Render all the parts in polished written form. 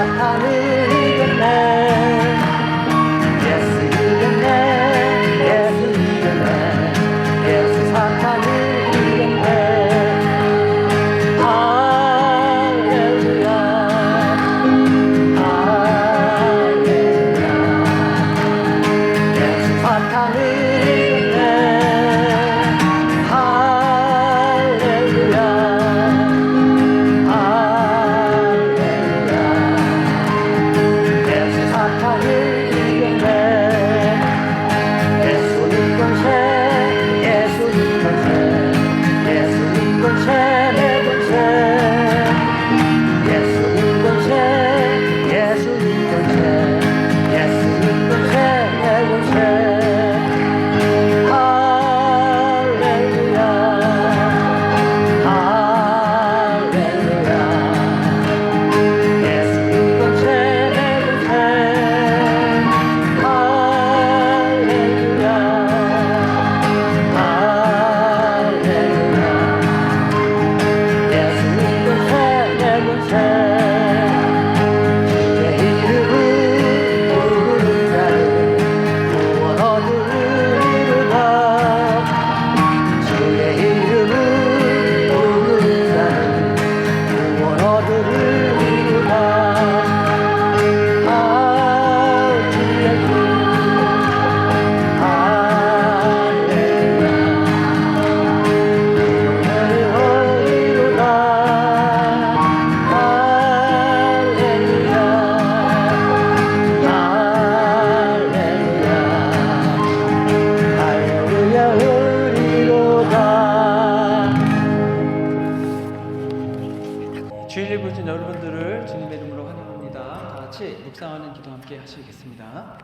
사탄을 이겼네. 예수 이겼네. 예수 이겼네. 예수 사탄을 이겼네. 할렐루야. 할렐루야. 예수 사탄을 이겼네. 할렐루야. 주일을 보신 여러분들을 주님의 이름으로 환영합니다. 다 같이 묵상하는 기도 함께 하시겠습니다.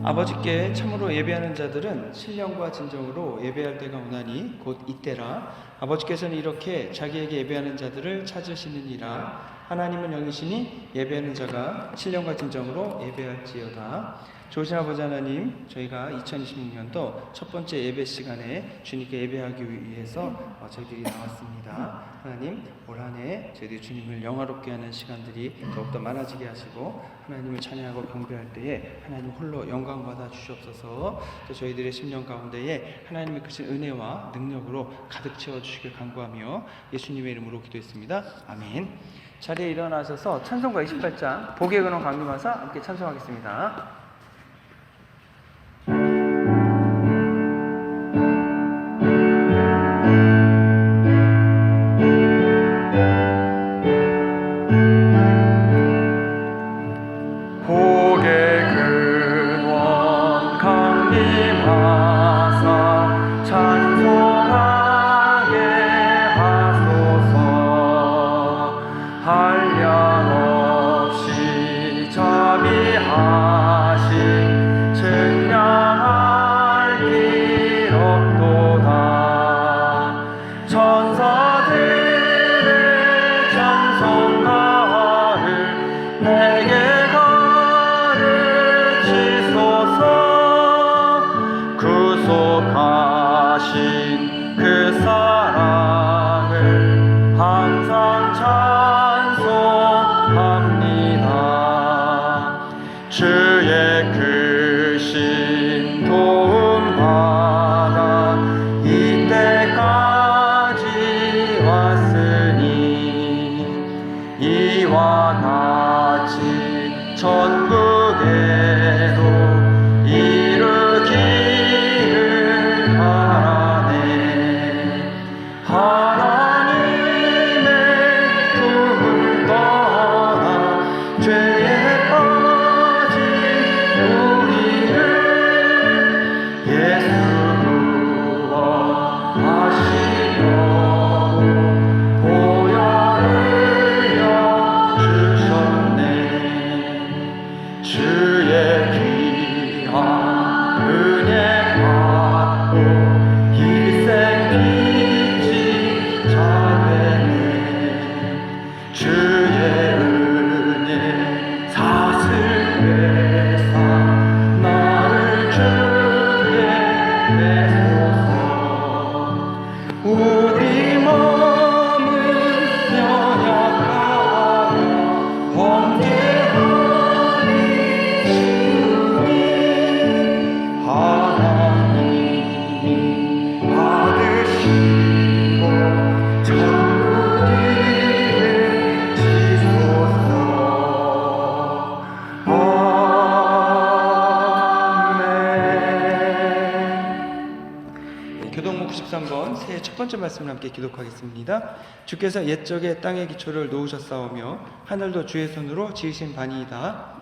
아버지께 참으로 예배하는 자들은 신령과 진정으로 예배할 때가 오나니 곧 이때라. 아버지께서는 이렇게 자기에게 예배하는 자들을 찾으시느니라. 하나님은 영이시니 예배하는 자가 신령과 진정으로 예배할지어다. 좋으신 아버지 하나님, 저희가 2026년도 첫 번째 예배 시간에 주님께 예배하기 위해서 저희들이 나왔습니다. 하나님, 올 한 해 저희들이 주님을 영화롭게 하는 시간들이 더욱더 많아지게 하시고 하나님을 찬양하고 경배할 때에 하나님 홀로 영광 받아 주시옵소서. 또 저희들의 심령 가운데에 하나님의 크신 은혜와 능력으로 가득 채워주시길 간구하며 예수님의 이름으로 기도했습니다. 아멘. 자리에 일어나셔서 찬송가 28장 복의 근원 강림하사 함께 찬송하겠습니다. 주의 귀한 은혜 받고 희생 빚진 자 되네. 주의 은혜 사슬회사 나를 주게 내소서. 우리 몸은 연약하며 범죄하니 주님 하나님이 받으시고 천국을 지소서. 아멘. 교동목 93번 새해 첫 번째 말씀을 함께 기독하겠습니다. 주께서 옛적에 땅의 기초를 놓으셨사오며 하늘도 주의 손으로 지으신 바니이다.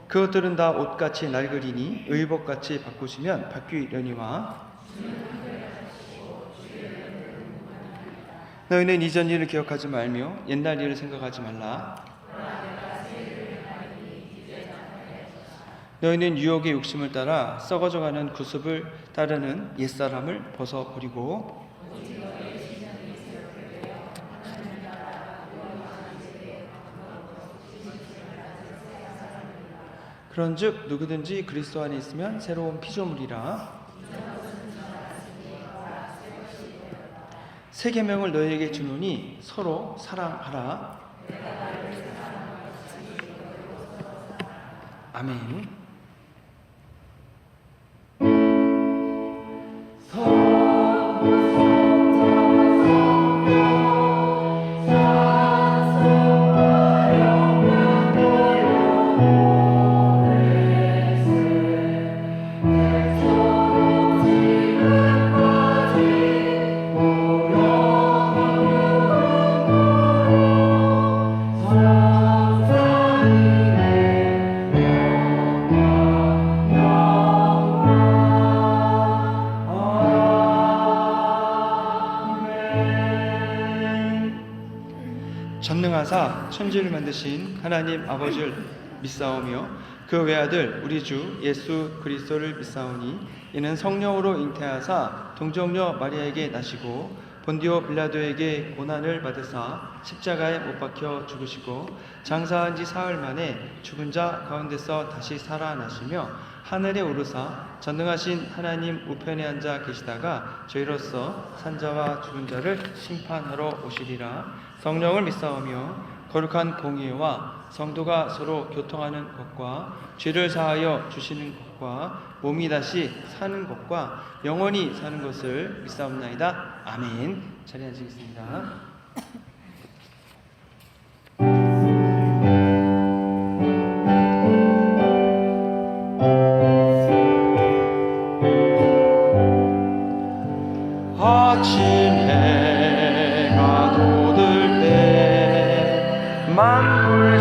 그것들은 다 옷같이 낡으리니 의복같이 바꾸시면 바뀌려니와. 너희는 이전 일을 기억하지 말며 옛날 일을 생각하지 말라. 너희는 유혹의 욕심을 따라 썩어져가는 구습을 따르는 옛사람을 벗어버리고 그런즉 누구든지 그리스도 안에 있으면 새로운 피조물이라. 새 계명을 너희에게 주노니 서로 사랑하라. 아멘. 전능하사 천지를 만드신 하나님 아버지를 믿사오며 그 외아들 우리 주 예수 그리스도를 믿사오니 이는 성령으로 잉태하사 동정녀 마리아에게 나시고 본디오 빌라도에게 고난을 받으사 십자가에 못 박혀 죽으시고 장사한 지 사흘 만에 죽은 자 가운데서 다시 살아나시며 하늘에 오르사 전능하신 하나님 우편에 앉아 계시다가 저희로서 산자와 죽은 자를 심판하러 오시리라. 성령을 믿사오며 거룩한 공의와 성도가 서로 교통하는 것과 죄를 사하여 주시는 것과 몸이 다시 사는 것과 영원히 사는 것을 믿사옵나이다. 아멘. 자리에 앉으겠습니다. 아침 해가 돋을 때 만물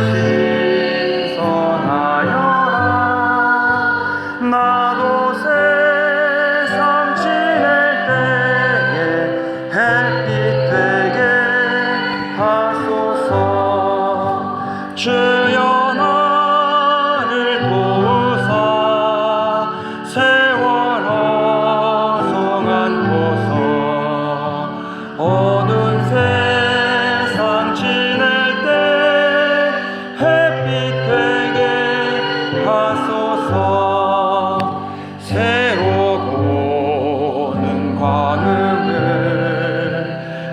신선하여라. 나도 세상 지낼 때에 햇빛 되게 하소서. 주여 나를 도우사 세월 어성한 곳 어두운 세상 지낼 때 햇빛 되게 하소서. 새로 보는 광음을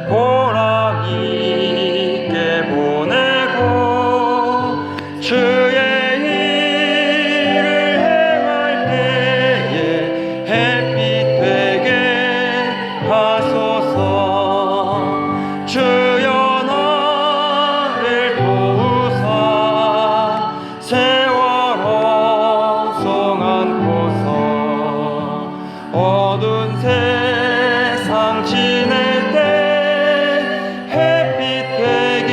보람 있게 보내고 주의 일을 행할 때에 햇빛 되게 하소서. 주여 나를 도우사 세월 어성한 곳 어두운 세상 지낼 때 햇빛 되게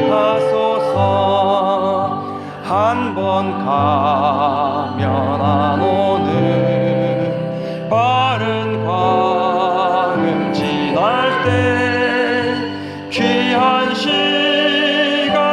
하소서. 한 번 가면 안 오는 빠른 광음 지날 때 귀한 시간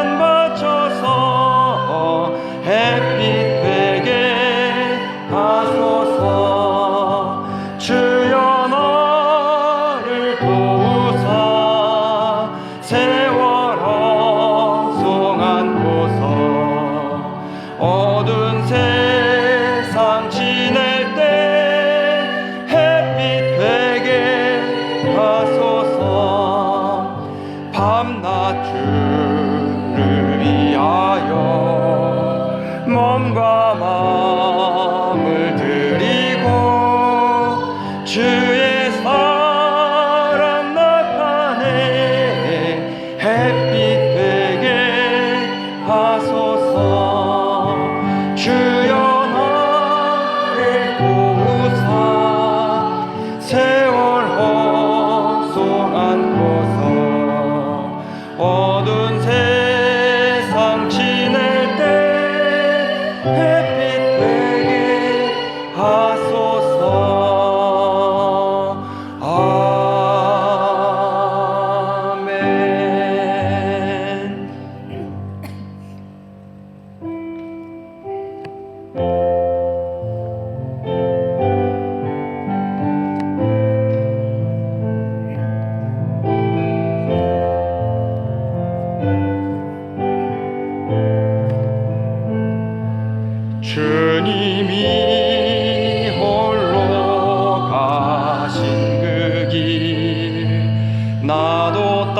주님이 홀로 가신 그 길 나도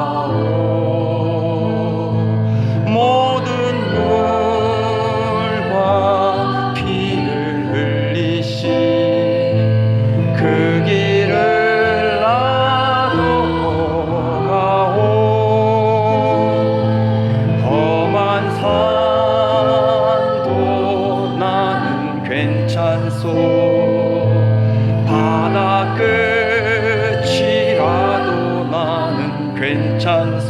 따라가오. 모든 물과 피를 흘리신 그 길을 나도 가오. 험한 산도 나는 괜찮소. 바다 끝이라도 나는 괜찮소.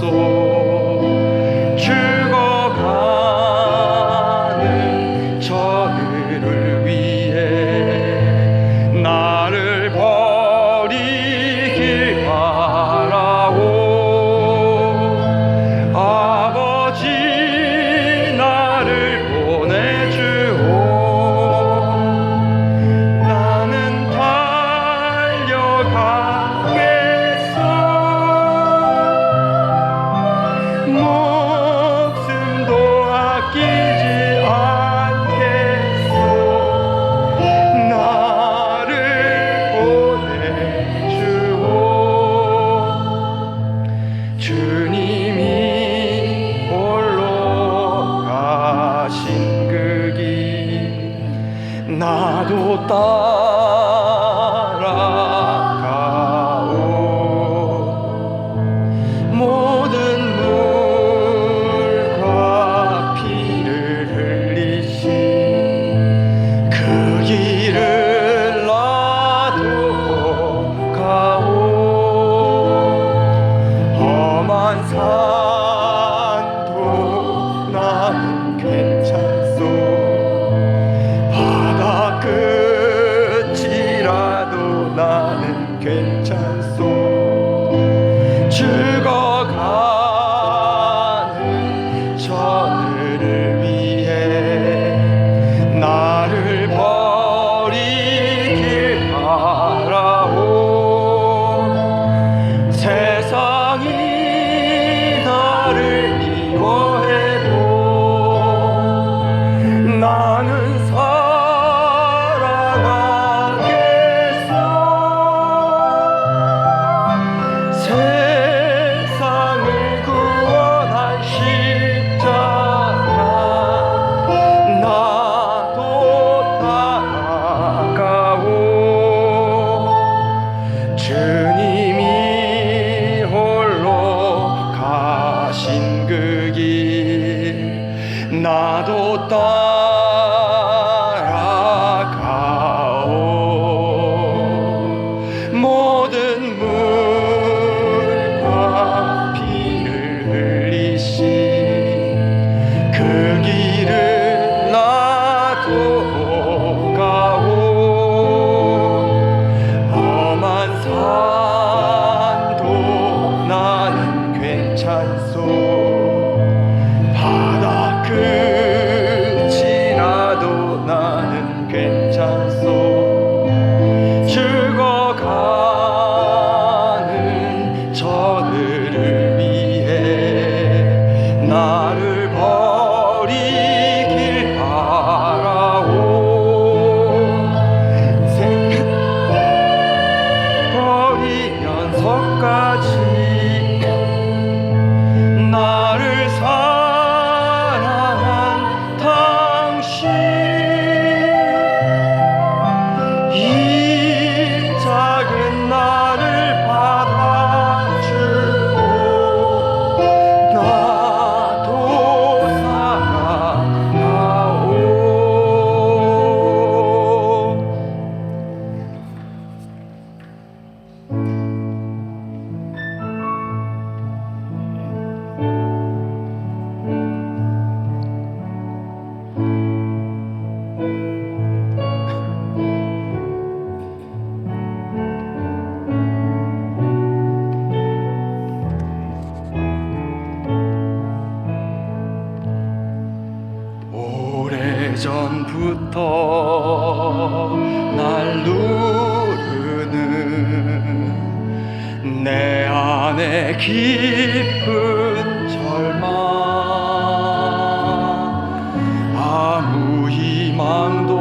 죽어가는 저들을 위해 나를 버리길 바라오. 아버지 나를 보내주오. 나는 달려가겠소. 목숨도 아끼지 않겠소. 나를 보내주오. 주님이 홀로 가신 그 길 나도 따라가오. 모든 물과 피를 흘리신 그 길을 나도 가오. 험한 산도 나는 괜찮소. 바다 끝이라도 나는 괜찮소. 죽어가는 저들을 위해 나를 버리길 바라오. 세상이 나를 미워해도 나는 살아가겠소. 세상을 구원한 십자가 나도 따라가오. 주님이 홀로 가신 그 길 나도 따라가오. 모든 물과 피를 흘리신 그 길을 나도 가오. 험한 산도 나는 괜찮소. 바다 끝이라도 나는 괜찮소. 죽어가는 저들을 위해 나를 버리길 바라오. 버리면서까지 나를 사랑한 당신 이 작은 나를 받아주고 나도 사랑하오. 오래전부터 날 누르는 내 안에 깊은 절망, 아무 희망도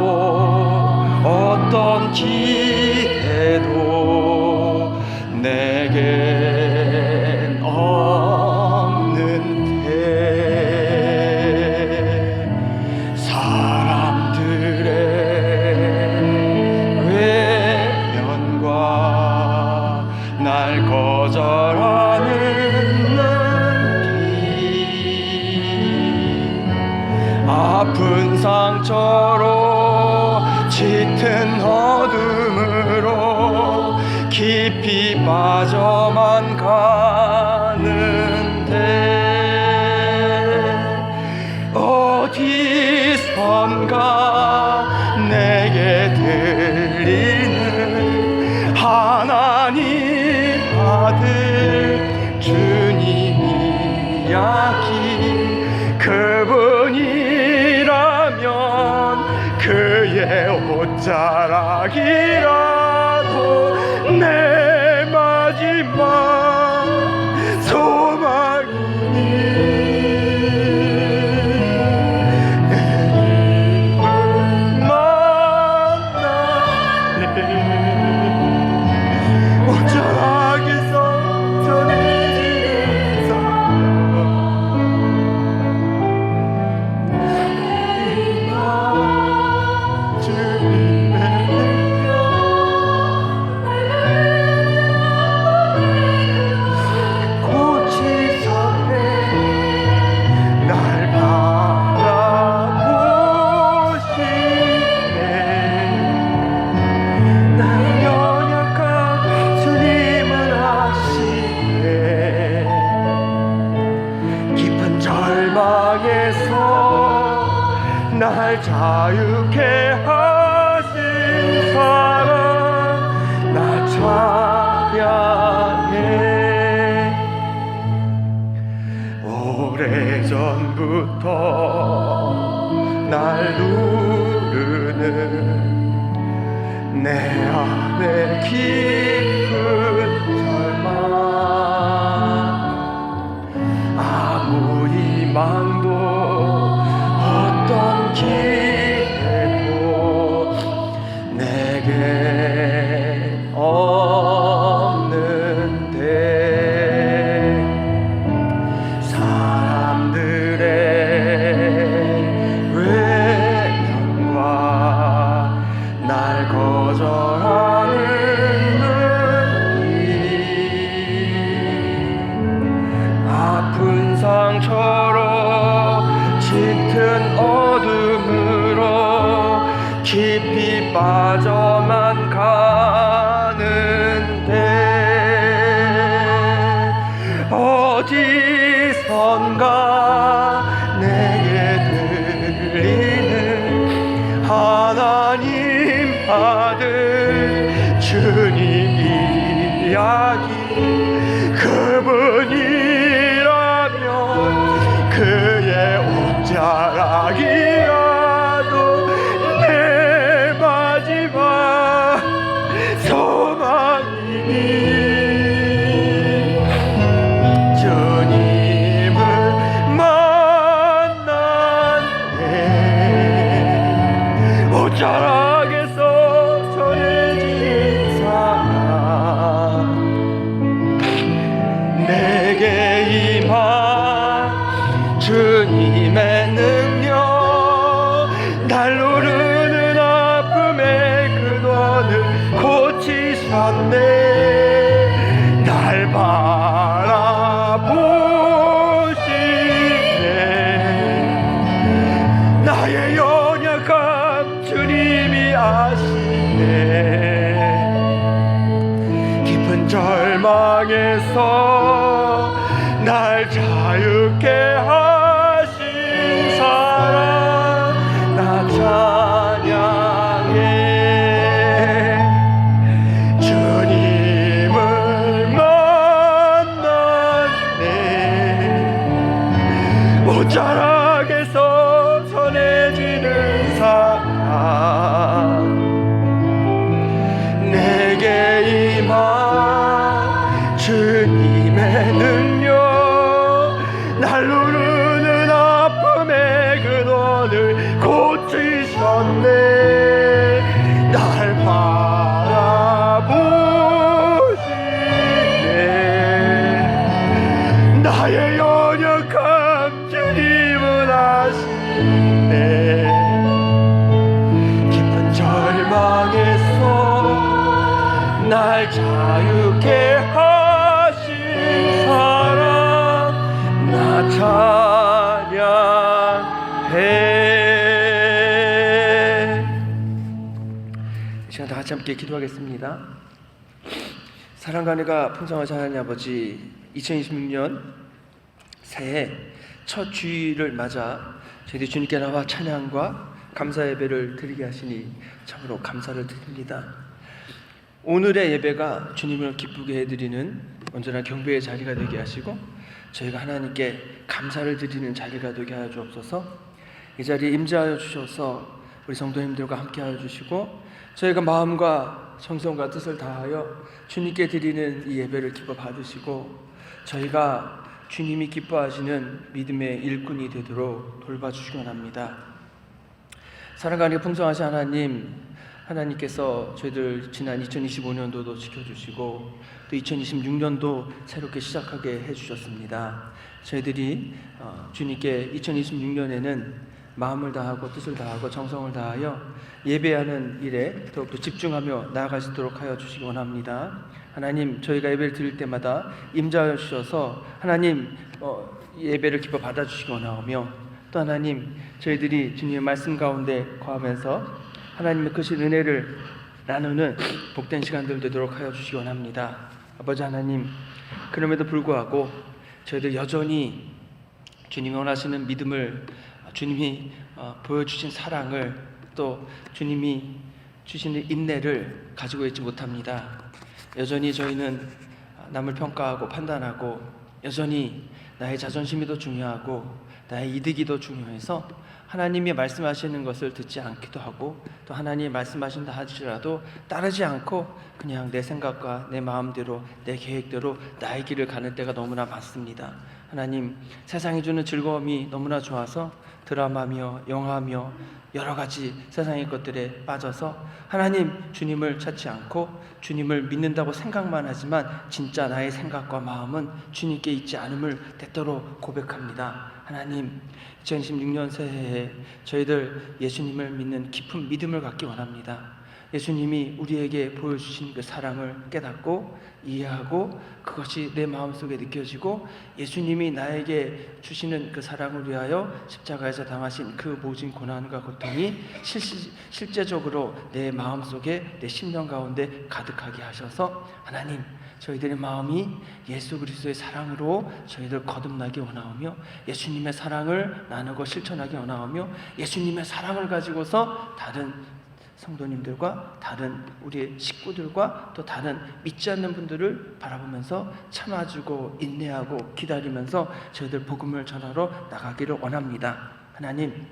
어떤 기회도 내겐 없는데 사람들의 외면과 날 거절하는 눈빛, 아픈 상처로 짙은 어둠으로 깊이 빠져만 가는데 어디선가 내게 들리는 하나님 아들 주님 이야기, 그분이라면 그의 옷자락이라도 내 마지막 소망이니 내일을 만나네. 옷자락에서 전해지는 사랑, 주님의 꽃이 서네 날 바라보시네. 나의 연약한 주님은 아시네. 깊은 절망에서 날 자유케 하신 사랑 나 찬양해. 오래전부터 날 누르는 내 안에 깊은 절망, 아무 희망도 어떤 기회도 내게 없는데 사람들의 외면과 날 거절하는 눈빛, 아픈 상처로 짙은 어둠으로 깊이 빠져만 가는데 어디선가 내게 들리는 하나님 아들 주님 이야기, 그분이라면 그의 옷자락이라도 내 마지막 소망이니 주님을 만났네. 옷자락에서 전해진 사랑 내게 임한 주님의 능력, 날 누르는 아픔의 근원을 고치셨네. 날 바라보시네. 나의 연약함 주님이 아시네. 깊은 절망에서 날 자유케 하신 사랑 나 찬양해. 주님을 만났네. 옷자락에서 전해지는 사랑 내게 임한 주님 주님의 능력, 날 누르는 아픔의 근원을 고치셨네. 날 바라보시네. 나의 연약함 주님은 아시네. 깊은 절망에서 날 자유케 하신 사랑, 나 찬양해. 이 시간 다 같이 함께 기도하겠습니다. 사랑과 은혜가 풍성하신 하나님 아버지, 2026년 새해 첫 주일을 맞아 저희들이 주님께 나와 찬양과 감사 예배를 드리게 하시니 참으로 감사를 드립니다. 오늘의 예배가 주님을 기쁘게 해드리는 온전한 경배의 자리가 되게 하시고 저희가 하나님께 감사를 드리는 자리가 되게 하여 주옵소서. 이 자리에 임재하여 주셔서 우리 성도님들과 함께 하여 주시고 저희가 마음과 정성과 뜻을 다하여 주님께 드리는 이 예배를 기뻐 받으시고 저희가 주님이 기뻐하시는 믿음의 일꾼이 되도록 돌봐주시기 원합니다. 사랑과 은혜가 풍성하신 하나님, 하나님께서 저희들 지난 2025년도도 지켜주시고 또 2026년도 새롭게 시작하게 해주셨습니다. 저희들이 주님께 2026년에는 마음을 다하고 뜻을 다하고 정성을 다하여 예배하는 일에 더욱더 집중하며 나아가시도록 하여 주시기 원합니다. 하나님, 저희가 예배를 드릴 때마다 임재하여 주셔서 하나님 예배를 기뻐 받아주시기 원하오며 또 하나님, 저희들이 주님의 말씀 가운데 거하면서 하나님의 크신 은혜를 나누는 복된 시간들 되도록 하여 주시기 원합니다. 아버지 하나님, 그럼에도 불구하고 저희들 여전히 주님이 원하시는 믿음을, 주님이 보여주신 사랑을, 또 주님이 주시는 인내를 가지고 있지 못합니다. 여전히 저희는 남을 평가하고 판단하고 여전히 나의 자존심이 더 중요하고 나의 이득이 더 중요해서 하나님이 말씀하시는 것을 듣지 않기도 하고 또 하나님이 말씀하신다 하지라도 따르지 않고 그냥 내 생각과 내 마음대로 내 계획대로 나의 길을 가는 때가 너무나 많습니다. 하나님, 세상이 주는 즐거움이 너무나 좋아서 드라마며 영화며 여러 가지 세상의 것들에 빠져서 하나님, 주님을 찾지 않고 주님을 믿는다고 생각만 하지만 진짜 나의 생각과 마음은 주님께 있지 않음을 때때로 고백합니다. 하나님, 2026년 새해에 저희들 예수님을 믿는 깊은 믿음을 갖기 원합니다. 예수님이 우리에게 보여주신 그 사랑을 깨닫고 이해하고 그것이 내 마음속에 느껴지고 예수님이 나에게 주시는 그 사랑을 위하여 십자가에서 당하신 그 모진 고난과 고통이 실제적으로 내 마음속에 내 심령 가운데 가득하게 하셔서 하나님, 저희들의 마음이 예수 그리스도의 사랑으로 저희들 거듭나기 원하오며 예수님의 사랑을 나누고 실천하기 원하오며 예수님의 사랑을 가지고서 다른 성도님들과 다른 우리 식구들과 또 다른 믿지 않는 분들을 바라보면서 참아주고 인내하고 기다리면서 저희들 복음을 전하러 나가기를 원합니다. 하나님,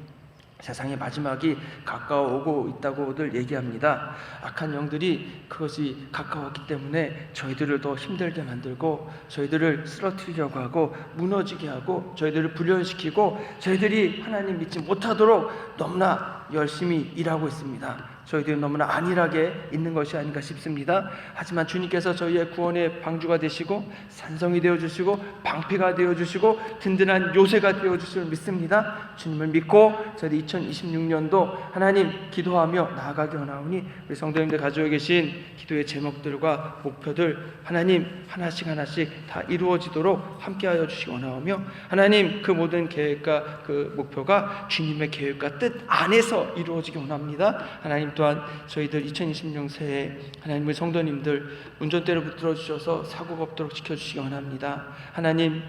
세상의 마지막이 가까워 오고 있다고들 얘기합니다. 악한 영들이 그것이 가까웠기 때문에 저희들을 더 힘들게 만들고 저희들을 쓰러뜨리려고 하고 무너지게 하고 저희들을 불련시키고 저희들이 하나님 믿지 못하도록 너무나 열심히 일하고 있습니다. 저희들이 너무나 안일하게 있는 것이 아닌가 싶습니다. 하지만 주님께서 저희의 구원의 방주가 되시고 산성이 되어주시고 방패가 되어주시고 든든한 요새가 되어주실 믿습니다. 주님을 믿고 저희 2026년도 하나님 기도하며 나아가기 원하오니 우리 성도님들 가지고 계신 기도의 제목들과 목표들 하나님 하나씩 다 이루어지도록 함께하여 주시기 원하오며 하나님, 그 모든 계획과 그 목표가 주님의 계획과 뜻 안에서 이루어지기 원합니다. 하나님, 또한 저희들 2026년 새해 하나님의 성도님들 운전대를 붙들어 주셔서 사고가 없도록 지켜주시기 원합니다. 하나님,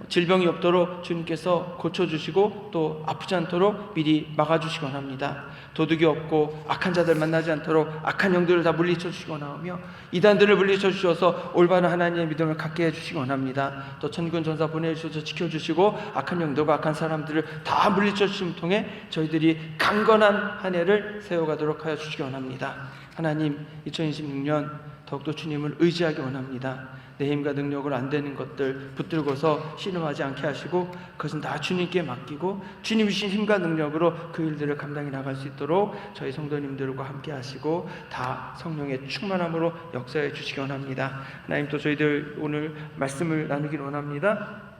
질병이 없도록 주님께서 고쳐주시고 또 아프지 않도록 미리 막아주시기 원합니다. 도둑이 없고 악한 자들 만나지 않도록 악한 영들을 다 물리쳐 주시기 원하오며 이단들을 물리쳐 주셔서 올바른 하나님의 믿음을 갖게 해주시기 원합니다. 또 천군 전사 보내주셔서 지켜주시고 악한 영들과 악한 사람들을 다 물리쳐 주심을 통해 저희들이 강건한 한 해를 세워가도록 하여 주시기 원합니다. 하나님, 2026년 더욱더 주님을 의지하기 원합니다. 내 힘과 능력으로 안 되는 것들 붙들고서 신음하지 않게 하시고 그것은 다 주님께 맡기고 주님 주신 힘과 능력으로 그 일들을 감당해 나갈 수 있도록 저희 성도님들과 함께 하시고 다 성령의 충만함으로 역사해 주시기 원합니다. 하나님, 또 저희들 오늘 말씀을 나누기를 원합니다.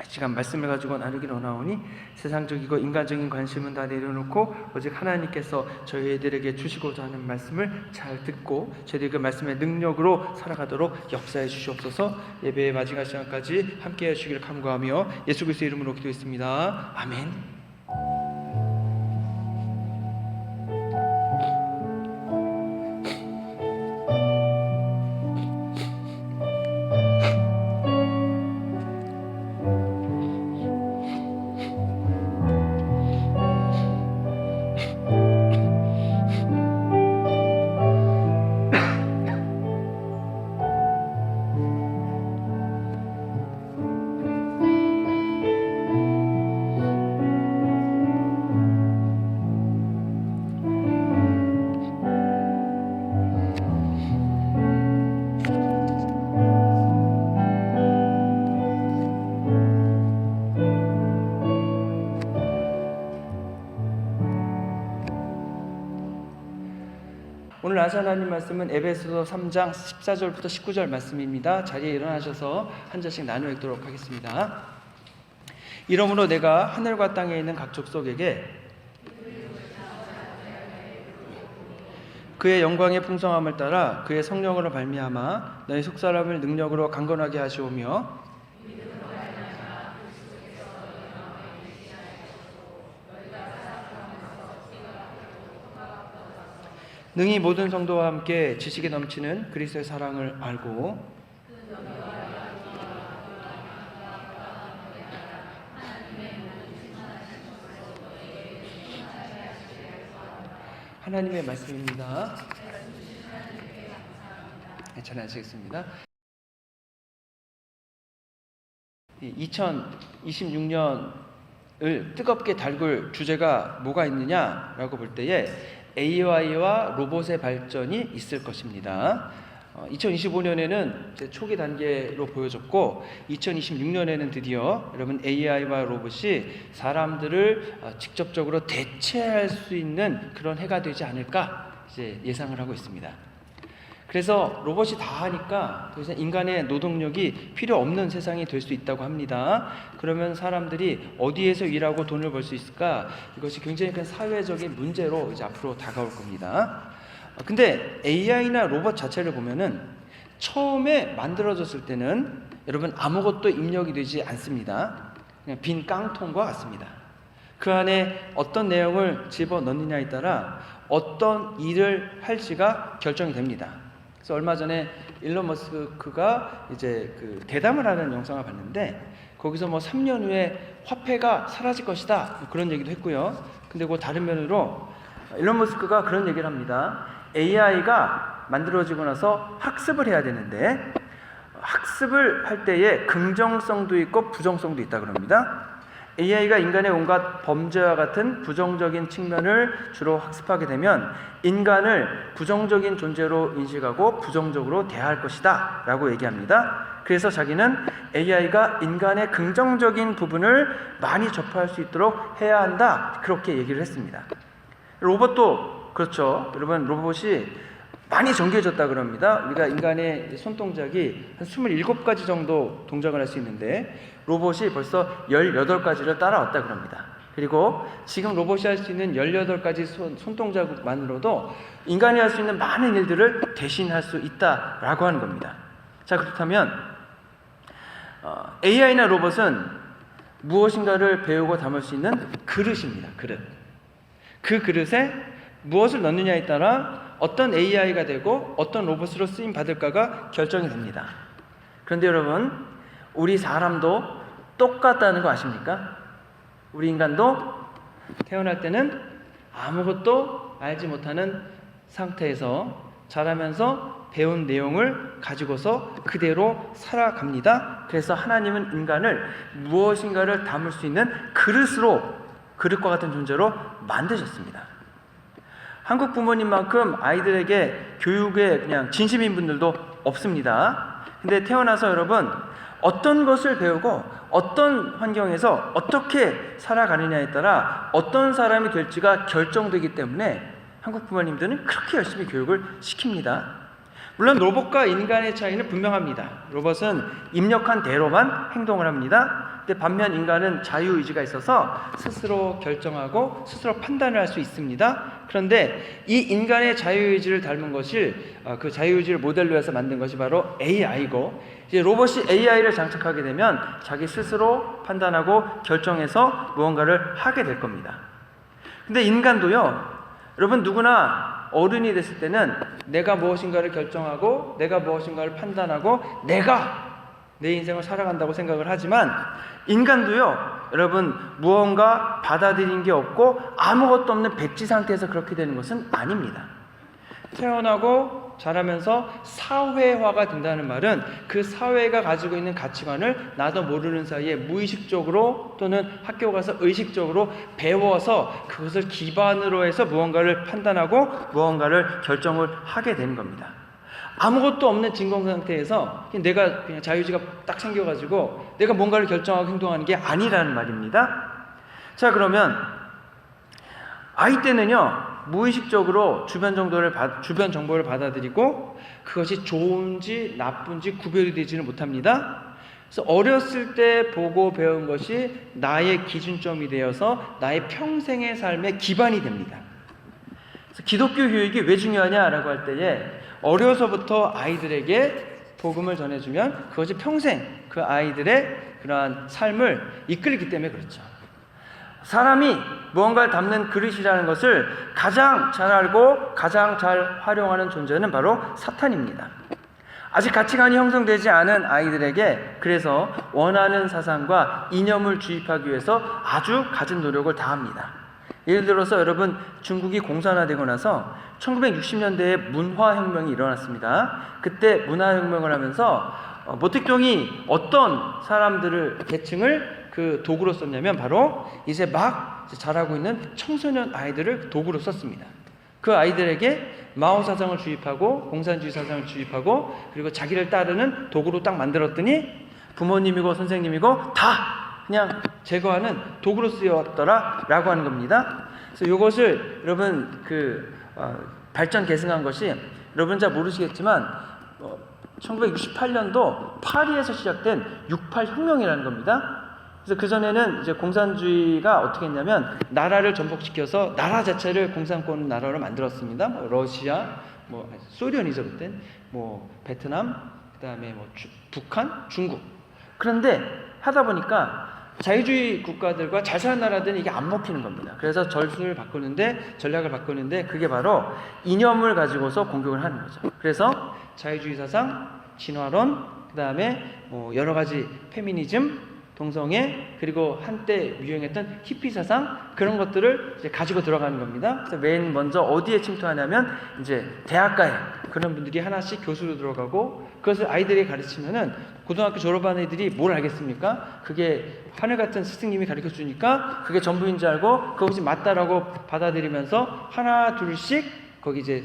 시간 말씀을 가지고 나누기를 원하오니 세상적이고 인간적인 관심은 다 내려놓고 오직 하나님께서 저희들에게 주시고자 하는 말씀을 잘 듣고 저희들 그 말씀의 능력으로 살아가도록 역사해 주시옵소서. 예배의 마지막 시간까지 함께해 주시기를 간구하며 예수 그리스도의 이름으로 기도했습니다. 아멘. 오늘 나시 하나님 말씀은 에베소서 3장 14절부터 19절 말씀입니다. 자리에 일어나셔서 한 절씩 나누어 읽도록 하겠습니다. 이러므로 내가 하늘과 땅에 있는 각 족속에게 그의 영광의 풍성함을 따라 그의 성령으로 발미암아 너희 속사람을 능력으로 강건하게 하시오며 능히 모든 성도와 함께 지식에 넘치는 그리스도의 사랑을 알고 하나님의 말씀입니다. 전하시겠습니다. 2026년을 뜨겁게 달굴 주제가 뭐가 있느냐라고 볼 때에 AI와 로봇의 발전이 있을 것입니다. 2025년에는 이제 초기 단계로 보여졌고 2026년에는 드디어 여러분 AI와 로봇이 사람들을 직접적으로 대체할 수 있는 그런 해가 되지 않을까 이제 예상을 하고 있습니다. 그래서 로봇이 다 하니까 더 이상 인간의 노동력이 필요 없는 세상이 될 수 있다고 합니다. 그러면 사람들이 어디에서 일하고 돈을 벌 수 있을까? 이것이 굉장히 큰 사회적인 문제로 이제 앞으로 다가올 겁니다. 근데 AI나 로봇 자체를 보면은 처음에 만들어졌을 때는 여러분 아무것도 입력이 되지 않습니다. 그냥 빈 깡통과 같습니다. 그 안에 어떤 내용을 집어넣느냐에 따라 어떤 일을 할지가 결정이 됩니다. 그래서 얼마 전에 일론 머스크가 이제 그 대담을 하는 영상을 봤는데 거기서 뭐 3년 후에 화폐가 사라질 것이다 그런 얘기도 했고요. 근데 그 다른 면으로 일론 머스크가 그런 얘기를 합니다. AI가 만들어지고 나서 학습을 해야 되는데 학습을 할 때에 긍정성도 있고 부정성도 있다 그럽니다. AI가 인간의 온갖 범죄와 같은 부정적인 측면을 주로 학습하게 되면 인간을 부정적인 존재로 인식하고 부정적으로 대할 것이다 라고 얘기합니다. 그래서 자기는 AI가 인간의 긍정적인 부분을 많이 접할 수 있도록 해야 한다 그렇게 얘기를 했습니다. 로봇도 그렇죠. 여러분 로봇이 많이 정교해졌다 그럽니다. 우리가 인간의 손동작이 한 27가지 정도 동작을 할 수 있는데 로봇이 벌써 18가지를 따라왔다 그럽니다. 그리고 지금 로봇이 할 수 있는 18가지 손동작만으로도 인간이 할 수 있는 많은 일들을 대신할 수 있다라고 하는 겁니다. 자, 그렇다면 AI나 로봇은 무엇인가를 배우고 담을 수 있는 그릇입니다. 그릇. 그 그릇에 무엇을 넣느냐에 따라 어떤 AI가 되고 어떤 로봇으로 쓰임 받을까가 결정이 됩니다. 그런데 여러분, 우리 사람도 똑같다는 거 아십니까? 우리 인간도 태어날 때는 아무것도 알지 못하는 상태에서 자라면서 배운 내용을 가지고서 그대로 살아갑니다. 그래서 하나님은 인간을 무엇인가를 담을 수 있는 그릇과 같은 존재로 만드셨습니다. 한국 부모님만큼 아이들에게 교육에 그냥 진심인 분들도 없습니다. 근데 태어나서 여러분 어떤 것을 배우고 어떤 환경에서 어떻게 살아가느냐에 따라 어떤 사람이 될지가 결정되기 때문에 한국 부모님들은 그렇게 열심히 교육을 시킵니다. 물론 로봇과 인간의 차이는 분명합니다. 로봇은 입력한 대로만 행동을 합니다. 근데 반면 인간은 자유의지가 있어서 스스로 결정하고 스스로 판단을 할 수 있습니다. 그런데 이 인간의 자유의지를 닮은 것이 그 자유의지를 모델로 해서 만든 것이 바로 AI고, 이제 로봇이 AI를 장착하게 되면 자기 스스로 판단하고 결정해서 무언가를 하게 될 겁니다. 근데 인간도요, 여러분 누구나 어른이 됐을 때는 내가 무엇인가를 결정하고 내가 무엇인가를 판단하고 내가 내 인생을 살아간다고 생각을 하지만 인간도요, 여러분 무언가 받아들인 게 없고 아무것도 없는 백지 상태에서 그렇게 되는 것은 아닙니다. 태어나고 자라면서 사회화가 된다는 말은 그 사회가 가지고 있는 가치관을 나도 모르는 사이에 무의식적으로 또는 학교 가서 의식적으로 배워서 그것을 기반으로 해서 무언가를 판단하고 무언가를 결정을 하게 되는 겁니다. 아무것도 없는 진공 상태에서 내가 그냥 자유의지가 딱 생겨가지고 내가 뭔가를 결정하고 행동하는 게 아니라는 말입니다. 자, 그러면 아이 때는요, 무의식적으로 주변 정보를 받아들이고 그것이 좋은지 나쁜지 구별이 되지는 못합니다. 그래서 어렸을 때 보고 배운 것이 나의 기준점이 되어서 나의 평생의 삶의 기반이 됩니다. 그래서 기독교 교육이 왜 중요하냐라고 할 때에 어려서부터 아이들에게 복음을 전해주면 그것이 평생 그 아이들의 그러한 삶을 이끌기 때문에 그렇죠. 사람이 무언가를 담는 그릇이라는 것을 가장 잘 알고 가장 잘 활용하는 존재는 바로 사탄입니다. 아직 가치관이 형성되지 않은 아이들에게 그래서 원하는 사상과 이념을 주입하기 위해서 아주 갖은 노력을 다합니다. 예를 들어서 여러분 중국이 공산화되고 나서 1960년대에 문화혁명이 일어났습니다. 그때 문화혁명을 하면서 모택동이 어떤 사람들을 계층을 그 도구로 썼냐면 바로 이제 막 자라고 있는 청소년 아이들을 도구로 썼습니다. 그 아이들에게 마오 사상을 주입하고 공산주의 사상을 주입하고 그리고 자기를 따르는 도구로 딱 만들었더니 부모님이고 선생님이고 다 그냥 제거하는 도구로 쓰여왔더라라고 하는 겁니다. 그래서 이것을 여러분 발전 계승한 것이 여러분 잘 모르시겠지만 1968년도 파리에서 시작된 68 혁명이라는 겁니다. 그래서 그전에는 이제 공산주의가 어떻게 했냐면 나라를 전복시켜서 나라 자체를 공산권 나라로 만들었습니다. 뭐 러시아, 뭐 소련이죠 그때, 뭐 베트남, 그다음에 뭐 북한, 중국. 그런데 하다 보니까 자유주의 국가들과 잘 사는 나라들은 이게 안 먹히는 겁니다. 그래서 전략을 바꾸는데 그게 바로 이념을 가지고서 공격을 하는 거죠. 그래서 자유주의 사상, 진화론, 그다음에 뭐 여러 가지 페미니즘, 동성애, 그리고 한때 유행했던 히피 사상, 그런 것들을 이제 가지고 들어가는 겁니다. 그래서 맨 먼저 어디에 침투하냐면 이제 대학가에 그런 분들이 하나씩 교수로 들어가고 그것을 아이들에게 가르치면은 고등학교 졸업한 애들이 뭘 알겠습니까? 그게 하늘 같은 스승님이 가르쳐 주니까 그게 전부인 줄 알고 그것이 맞다라고 받아들이면서 하나 둘씩 거기 이제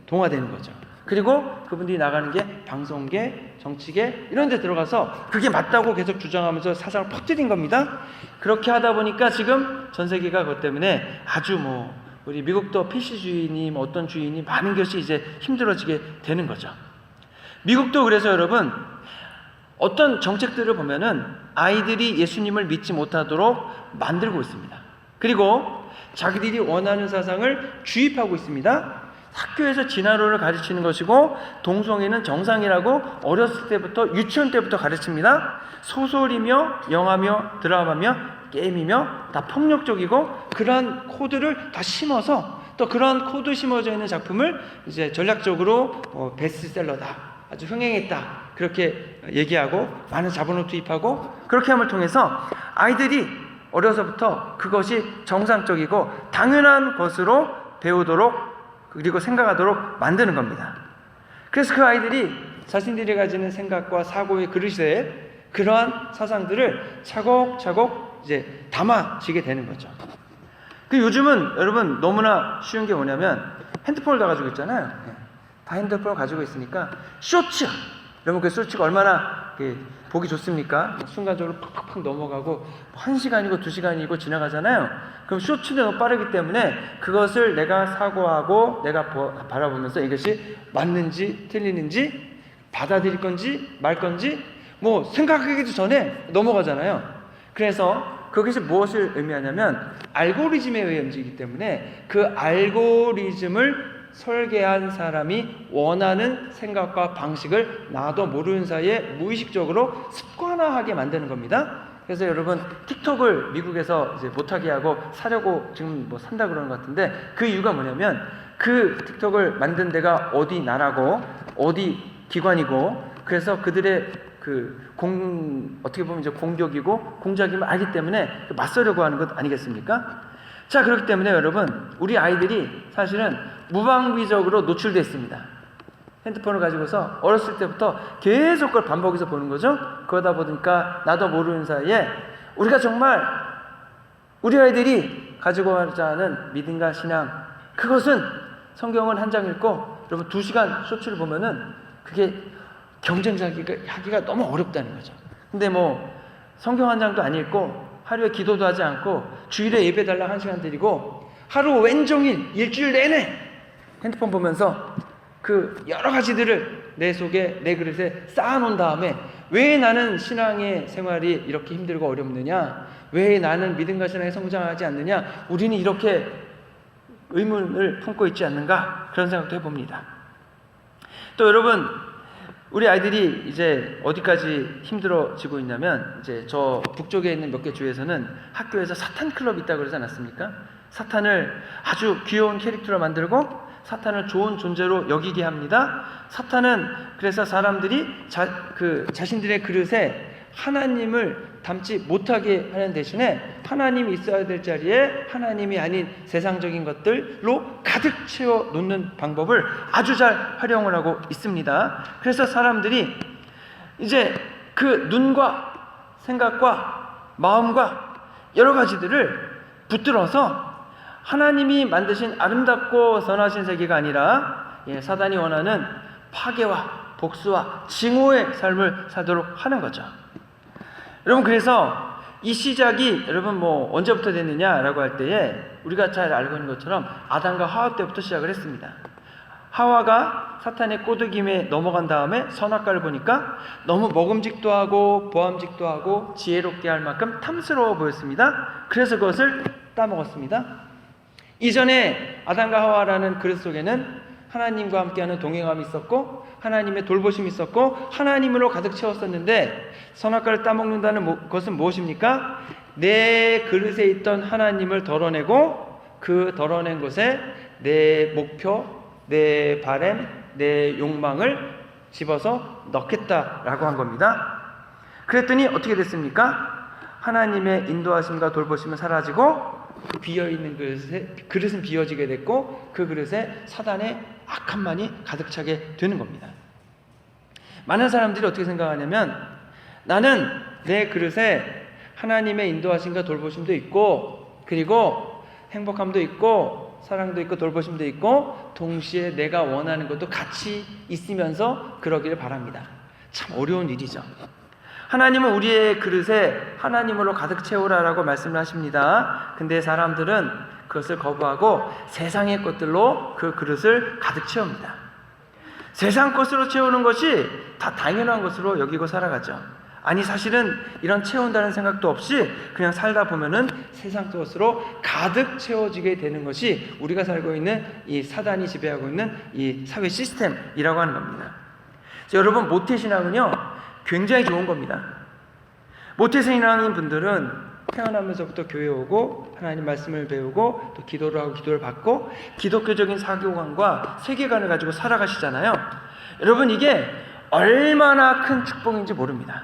동화되는 거죠. 그리고 그분들이 나가는 게 방송계, 정치계 이런 데 들어가서 그게 맞다고 계속 주장하면서 사상을 퍼뜨린 겁니다. 그렇게 하다 보니까 지금 전 세계가 그것 때문에 아주 우리 미국도 PC주의니 어떤 주의니 많은 것이 이제 힘들어지게 되는 거죠. 미국도 그래서 여러분 어떤 정책들을 보면은 아이들이 예수님을 믿지 못하도록 만들고 있습니다. 그리고 자기들이 원하는 사상을 주입하고 있습니다. 학교에서 진화론을 가르치는 것이고 동성애는 정상이라고 어렸을 때부터 유치원 때부터 가르칩니다. 소설이며 영화며 드라마며 게임이며 다 폭력적이고 그러한 코드를 다 심어서 또 그러한 코드 심어져 있는 작품을 이제 전략적으로 베스트셀러다, 아주 흥행했다 그렇게 얘기하고 많은 자본을 투입하고 그렇게 함을 통해서 아이들이 어려서부터 그것이 정상적이고 당연한 것으로 배우도록 그리고 생각하도록 만드는 겁니다. 그래서 그 아이들이 자신들이 가지는 생각과 사고의 그릇에 그러한 사상들을 차곡차곡 이제 담아지게 되는 거죠. 그 요즘은 여러분 너무나 쉬운 게 뭐냐면 핸드폰을 다 가지고 있잖아요. 다 핸드폰을 가지고 있으니까 쇼츠! 여러분 그 쇼츠가 얼마나 보기 좋습니까? 순간적으로 팍팍팍 넘어가고 1시간이고 2시간이고 지나가잖아요. 그럼 쇼츠는 너무 빠르기 때문에 그것을 내가 사고하고 내가 바라보면서 이것이 맞는지 틀리는지 받아들일 건지 말 건지 뭐 생각하기도 전에 넘어가잖아요. 그래서 그것이 무엇을 의미하냐면 알고리즘에 의해 움직이기 때문에 그 알고리즘을 설계한 사람이 원하는 생각과 방식을 나도 모르는 사이에 무의식적으로 습관화하게 만드는 겁니다. 그래서 여러분 틱톡을 미국에서 이제 못하게 하고 사려고 지금 뭐 산다 그러는 것 같은데 그 이유가 뭐냐면 그 틱톡을 만든 데가 어디 나라고 어디 기관이고 그래서 그들의 어떻게 보면 이제 공격이고 공작임을 알기 때문에 맞서려고 하는 것 아니겠습니까? 자, 그렇기 때문에 여러분 우리 아이들이 사실은 무방비적으로 노출되어 있습니다. 핸드폰을 가지고서 어렸을 때부터 계속 그걸 반복해서 보는 거죠. 그러다 보니까 나도 모르는 사이에 우리가 정말 우리 아이들이 가지고 하자는 믿음과 신앙, 그것은 성경을 한 장 읽고 여러분 2시간 쇼츠를 보면은 그게 경쟁하기가 너무 어렵다는 거죠. 근데 뭐 성경 한 장도 안 읽고 하루에 기도도 하지 않고 주일에 예배 달라 1시간 드리고 하루 왼종일 일주일 내내 핸드폰 보면서 그 여러 가지들을 내 속에 내 그릇에 쌓아놓은 다음에 왜 나는 신앙의 생활이 이렇게 힘들고 어렵느냐, 왜 나는 믿음과 신앙에 성장하지 않느냐, 우리는 이렇게 의문을 품고 있지 않는가, 그런 생각도 해봅니다. 또 여러분 우리 아이들이 이제 어디까지 힘들어지고 있냐면 이제 저 북쪽에 있는 몇 개 주에서는 학교에서 사탄 클럽이 있다고 그러지 않았습니까? 사탄을 아주 귀여운 캐릭터로 만들고 사탄을 좋은 존재로 여기게 합니다. 사탄은 그래서 사람들이 자신들의 그릇에 하나님을 담지 못하게 하는 대신에 하나님이 있어야 될 자리에 하나님이 아닌 세상적인 것들로 가득 채워 놓는 방법을 아주 잘 활용을 하고 있습니다. 그래서 사람들이 이제 그 눈과 생각과 마음과 여러 가지들을 붙들어서 하나님이 만드신 아름답고 선하신 세계가 아니라 사단이 원하는 파괴와 복수와 징후의 삶을 살도록 하는 거죠. 여러분 그래서 이 시작이 여러분 뭐 언제부터 됐느냐라고 할 때에 우리가 잘 알고 있는 것처럼 아담과 하와 때부터 시작을 했습니다. 하와가 사탄의 꼬드김에 넘어간 다음에 선악과를 보니까 너무 먹음직도 하고 보암직도 하고 지혜롭게 할 만큼 탐스러워 보였습니다. 그래서 그것을 따먹었습니다. 이전에 아담과 하와라는 그릇 속에는 하나님과 함께하는 동행함이 있었고 하나님의 돌보심이 있었고 하나님으로 가득 채웠었는데 선악과를 따먹는다는 것은 무엇입니까? 내 그릇에 있던 하나님을 덜어내고 그 덜어낸 곳에 내 목표, 내 바램, 내 욕망을 집어서 넣겠다라고 한 겁니다. 그랬더니 어떻게 됐습니까? 하나님의 인도하심과 돌보심은 사라지고 비어있는 그릇은 비어지게 됐고 그 그릇에 사단의 악함만이 가득 차게 되는 겁니다. 많은 사람들이 어떻게 생각하냐면 나는 내 그릇에 하나님의 인도하심과 돌보심도 있고 그리고 행복함도 있고 사랑도 있고 돌보심도 있고 동시에 내가 원하는 것도 같이 있으면서 그러기를 바랍니다. 참 어려운 일이죠. 하나님은 우리의 그릇에 하나님으로 가득 채우라라고 말씀을 하십니다. 근데 사람들은 그것을 거부하고 세상의 것들로 그 그릇을 가득 채웁니다. 세상 것으로 채우는 것이 다 당연한 것으로 여기고 살아가죠. 아니 사실은 이런 채운다는 생각도 없이 그냥 살다 보면은 세상 것으로 가득 채워지게 되는 것이 우리가 살고 있는 이 사단이 지배하고 있는 이 사회 시스템이라고 하는 겁니다. 여러분 모태신앙은요 굉장히 좋은 겁니다. 모태신앙인 분들은 태어나면서부터 교회 오고 하나님 말씀을 배우고 또 기도를 하고 기도를 받고 기독교적인 사고관과 세계관을 가지고 살아가시잖아요. 여러분 이게 얼마나 큰 축복인지 모릅니다.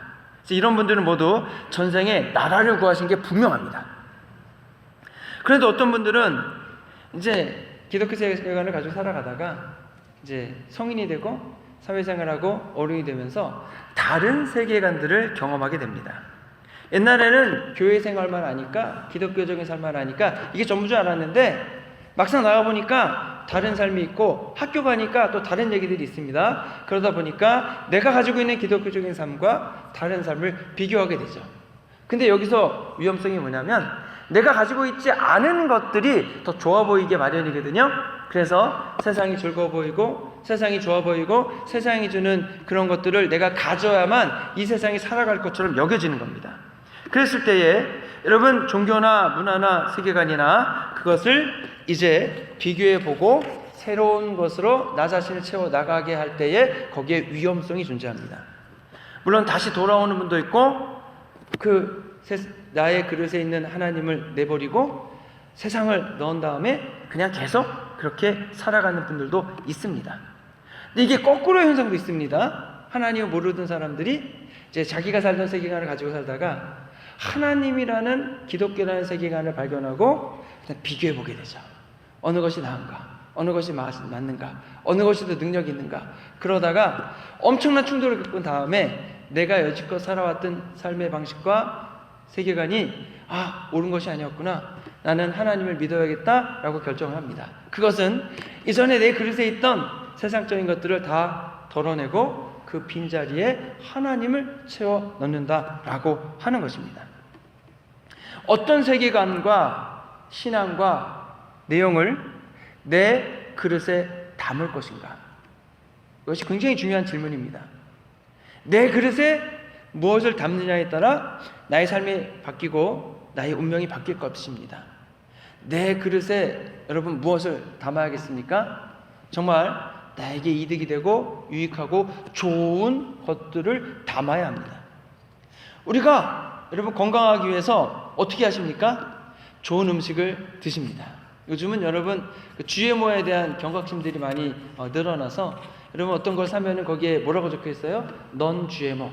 이런 분들은 모두 전생에 나라를 구하신 게 분명합니다. 그래도 어떤 분들은 이제 기독교 세계관을 가지고 살아가다가 이제 성인이 되고 사회생활하고 어른이 되면서 다른 세계관들을 경험하게 됩니다. 옛날에는 교회 생활만 하니까, 기독교적인 삶만 하니까 이게 전부인 줄 알았는데 막상 나가보니까 다른 삶이 있고, 학교 가니까 또 다른 얘기들이 있습니다. 그러다 보니까 내가 가지고 있는 기독교적인 삶과 다른 삶을 비교하게 되죠. 근데 여기서 위험성이 뭐냐면, 내가 가지고 있지 않은 것들이 더 좋아 보이게 마련이거든요. 그래서 세상이 즐거워 보이고, 세상이 좋아 보이고, 세상이 주는 그런 것들을 내가 가져야만 이 세상이 살아갈 것처럼 여겨지는 겁니다. 그랬을 때에 여러분, 종교나 문화나 세계관이나 그것을 이제 비교해 보고 새로운 것으로 나 자신을 채워 나가게 할 때에 거기에 위험성이 존재합니다. 물론 다시 돌아오는 분도 있고, 나의 그릇에 있는 하나님을 내버리고 세상을 넣은 다음에 그냥 계속 그렇게 살아가는 분들도 있습니다. 근데 이게 거꾸로의 현상도 있습니다. 하나님을 모르던 사람들이 이제 자기가 살던 세계관을 가지고 살다가 하나님이라는 기독교라는 세계관을 발견하고 그냥 비교해 보게 되죠. 어느 것이 나은가, 어느 것이 맞는가, 어느 것이 더 능력이 있는가. 그러다가 엄청난 충돌을 겪은 다음에 내가 여지껏 살아왔던 삶의 방식과 세계관이 옳은 것이 아니었구나, 나는 하나님을 믿어야겠다라고 결정을 합니다. 그것은 이전에 내 그릇에 있던 세상적인 것들을 다 덜어내고 그 빈자리에 하나님을 채워 넣는다라고 하는 것입니다. 어떤 세계관과 신앙과 내용을 내 그릇에 담을 것인가? 이것이 굉장히 중요한 질문입니다. 내 그릇에 무엇을 담느냐에 따라 나의 삶이 바뀌고 나의 운명이 바뀔 것입니다. 내 그릇에 여러분 무엇을 담아야겠습니까? 정말 나에게 이득이 되고 유익하고 좋은 것들을 담아야 합니다. 우리가 여러분 건강하기 위해서 어떻게 하십니까? 좋은 음식을 드십니다. 요즘은 여러분 GMO에 대한 경각심들이 많이 늘어나서 여러분 어떤 걸 사면은 거기에 뭐라고 적혀 있어요? 넌 GMO.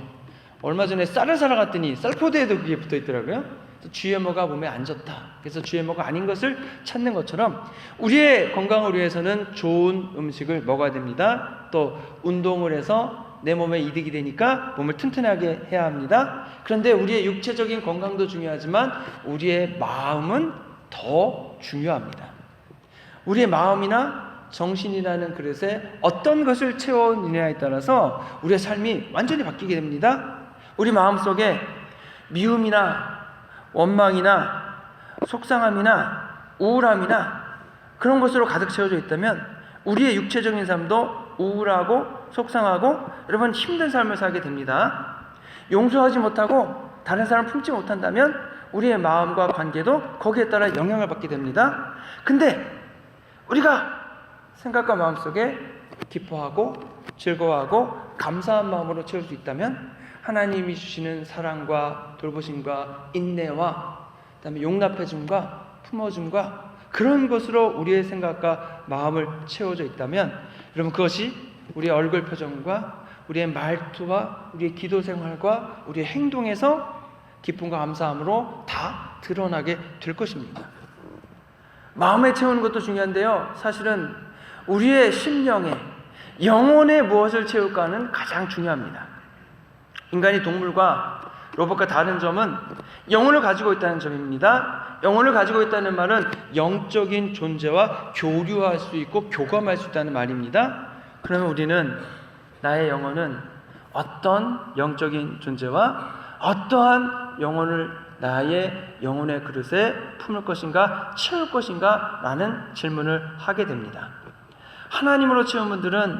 얼마 전에 쌀을 사러 갔더니 쌀포대에도 그게 붙어 있더라고요. GMO가 몸에 안 좋다. 그래서 GMO가 아닌 것을 찾는 것처럼 우리의 건강을 위해서는 좋은 음식을 먹어야 됩니다. 또 운동을 해서 내 몸에 이득이 되니까 몸을 튼튼하게 해야 합니다. 그런데 우리의 육체적인 건강도 중요하지만 우리의 마음은 더 중요합니다. 우리의 마음이나 정신이라는 그릇에 어떤 것을 채워느냐에 따라서 우리의 삶이 완전히 바뀌게 됩니다. 우리 마음속에 미움이나 원망이나 속상함이나 우울함이나 그런 것으로 가득 채워져 있다면 우리의 육체적인 삶도 우울하고 속상하고 여러분 힘든 삶을 살게 됩니다. 용서하지 못하고 다른 사람을 품지 못한다면 우리의 마음과 관계도 거기에 따라 영향을 받게 됩니다. 근데 우리가 생각과 마음속에 기뻐하고 즐거워하고 감사한 마음으로 채울 수 있다면 하나님이 주시는 사랑과 돌보심과 인내와 그다음에 용납해줌과 품어줌과 그런 것으로 우리의 생각과 마음을 채워져 있다면 여러분 그것이 우리의 얼굴 표정과 우리의 말투와 우리의 기도 생활과 우리의 행동에서 기쁨과 감사함으로 다 드러나게 될 것입니다. 마음에 채우는 것도 중요한데요, 사실은 우리의 심령에 영혼에 무엇을 채울까는 가장 중요합니다. 인간이 동물과 로봇과 다른 점은 영혼을 가지고 있다는 점입니다. 영혼을 가지고 있다는 말은 영적인 존재와 교류할 수 있고 교감할 수 있다는 말입니다. 그러면 우리는 나의 영혼은 어떤 영적인 존재와 어떠한 영혼을 나의 영혼의 그릇에 품을 것인가 채울 것인가 라는 질문을 하게 됩니다. 하나님으로 채운 분들은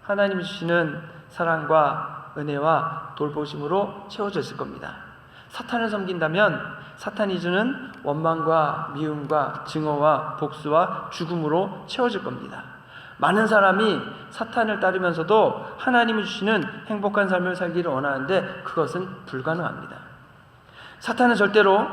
하나님이 주시는 사랑과 은혜와 돌보심으로 채워져 있을 겁니다. 사탄을 섬긴다면 사탄이 주는 원망과 미움과 증오와 복수와 죽음으로 채워질 겁니다. 많은 사람이 사탄을 따르면서도 하나님이 주시는 행복한 삶을 살기를 원하는데 그것은 불가능합니다. 사탄은 절대로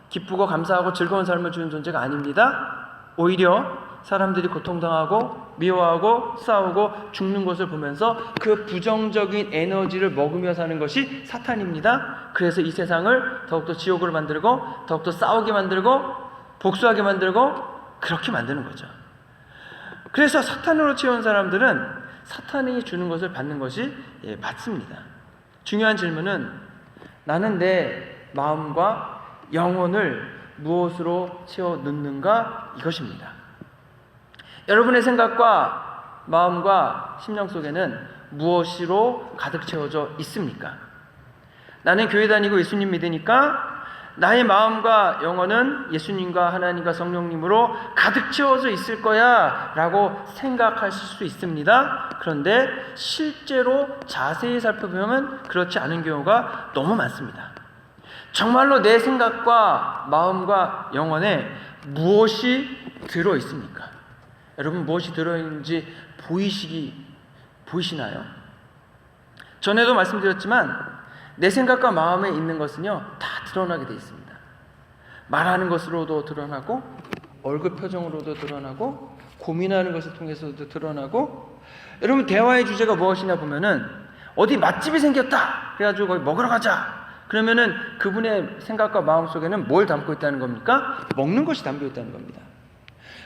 기쁘고 감사하고 즐거운 삶을 주는 존재가 아닙니다. 오히려 사람들이 고통당하고 미워하고 싸우고 죽는 것을 보면서 그 부정적인 에너지를 먹으며 사는 것이 사탄입니다. 그래서 이 세상을 더욱더 지옥으로 만들고 더욱더 싸우게 만들고 복수하게 만들고 그렇게 만드는 거죠. 그래서 사탄으로 채운 사람들은 사탄이 주는 것을 받는 것이 맞습니다. 중요한 질문은 나는 내 마음과 영혼을 무엇으로 채워 넣는가? 이것입니다. 여러분의 생각과 마음과 심령 속에는 무엇으로 가득 채워져 있습니까? 나는 교회 다니고 예수님 믿으니까 나의 마음과 영혼은 예수님과 하나님과 성령님으로 가득 채워져 있을 거야 라고 생각하실 수 있습니다. 그런데 실제로 자세히 살펴보면 그렇지 않은 경우가 너무 많습니다. 정말로 내 생각과 마음과 영혼에 무엇이 들어 있습니까? 여러분, 무엇이 들어 있는지 보이시나요? 전에도 말씀드렸지만 내 생각과 마음에 있는 것은요, 다 드러나게 되어 있습니다. 말하는 것으로도 드러나고, 얼굴 표정으로도 드러나고, 고민하는 것을 통해서도 드러나고. 여러분, 대화의 주제가 무엇이냐 보면은 어디 맛집이 생겼다 그래가지고 거기 먹으러 가자 그러면은 그분의 생각과 마음 속에는 뭘 담고 있다는 겁니까? 먹는 것이 담겨 있다는 겁니다.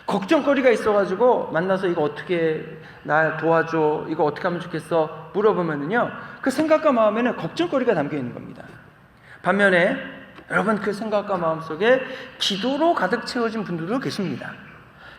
걱정거리가 있어가지고 만나서 이거 어떻게 나 도와줘, 이거 어떻게 하면 좋겠어 물어보면은요, 그 생각과 마음에는 걱정거리가 담겨 있는 겁니다. 반면에 여러분, 그 생각과 마음 속에 기도로 가득 채워진 분들도 계십니다.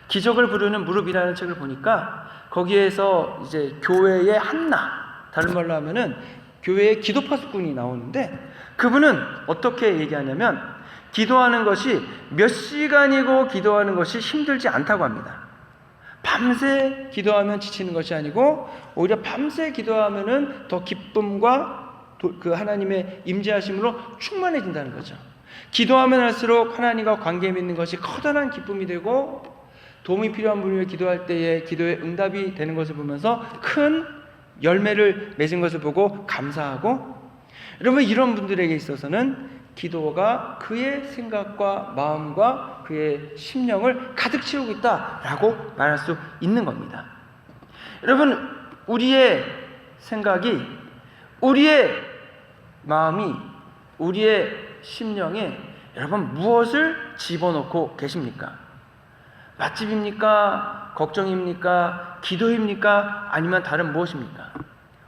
기적을 부르는 무릎이라는 책을 보니까 거기에서 이제 교회의 한나, 다른 말로 하면은 교회의 기도 파수꾼이 나오는데, 그분은 어떻게 얘기하냐면 기도하는 것이 몇 시간이고 기도하는 것이 힘들지 않다고 합니다. 밤새 기도하면 지치는 것이 아니고 오히려 밤새 기도하면은 더 기쁨과 그 하나님의 임재하심으로 충만해진다는 거죠. 기도하면 할수록 하나님과 관계 맺는 것이 커다란 기쁨이 되고, 도움이 필요한 분을 기도할 때에 기도의 응답이 되는 것을 보면서 큰 열매를 맺은 것을 보고 감사하고, 여러분, 이런 분들에게 있어서는 기도가 그의 생각과 마음과 그의 심령을 가득 채우고 있다라고 말할 수 있는 겁니다. 여러분, 우리의 생각이, 우리의 마음이, 우리의 심령에 여러분 무엇을 집어넣고 계십니까? 맛집입니까? 걱정입니까? 기도입니까? 아니면 다른 무엇입니까?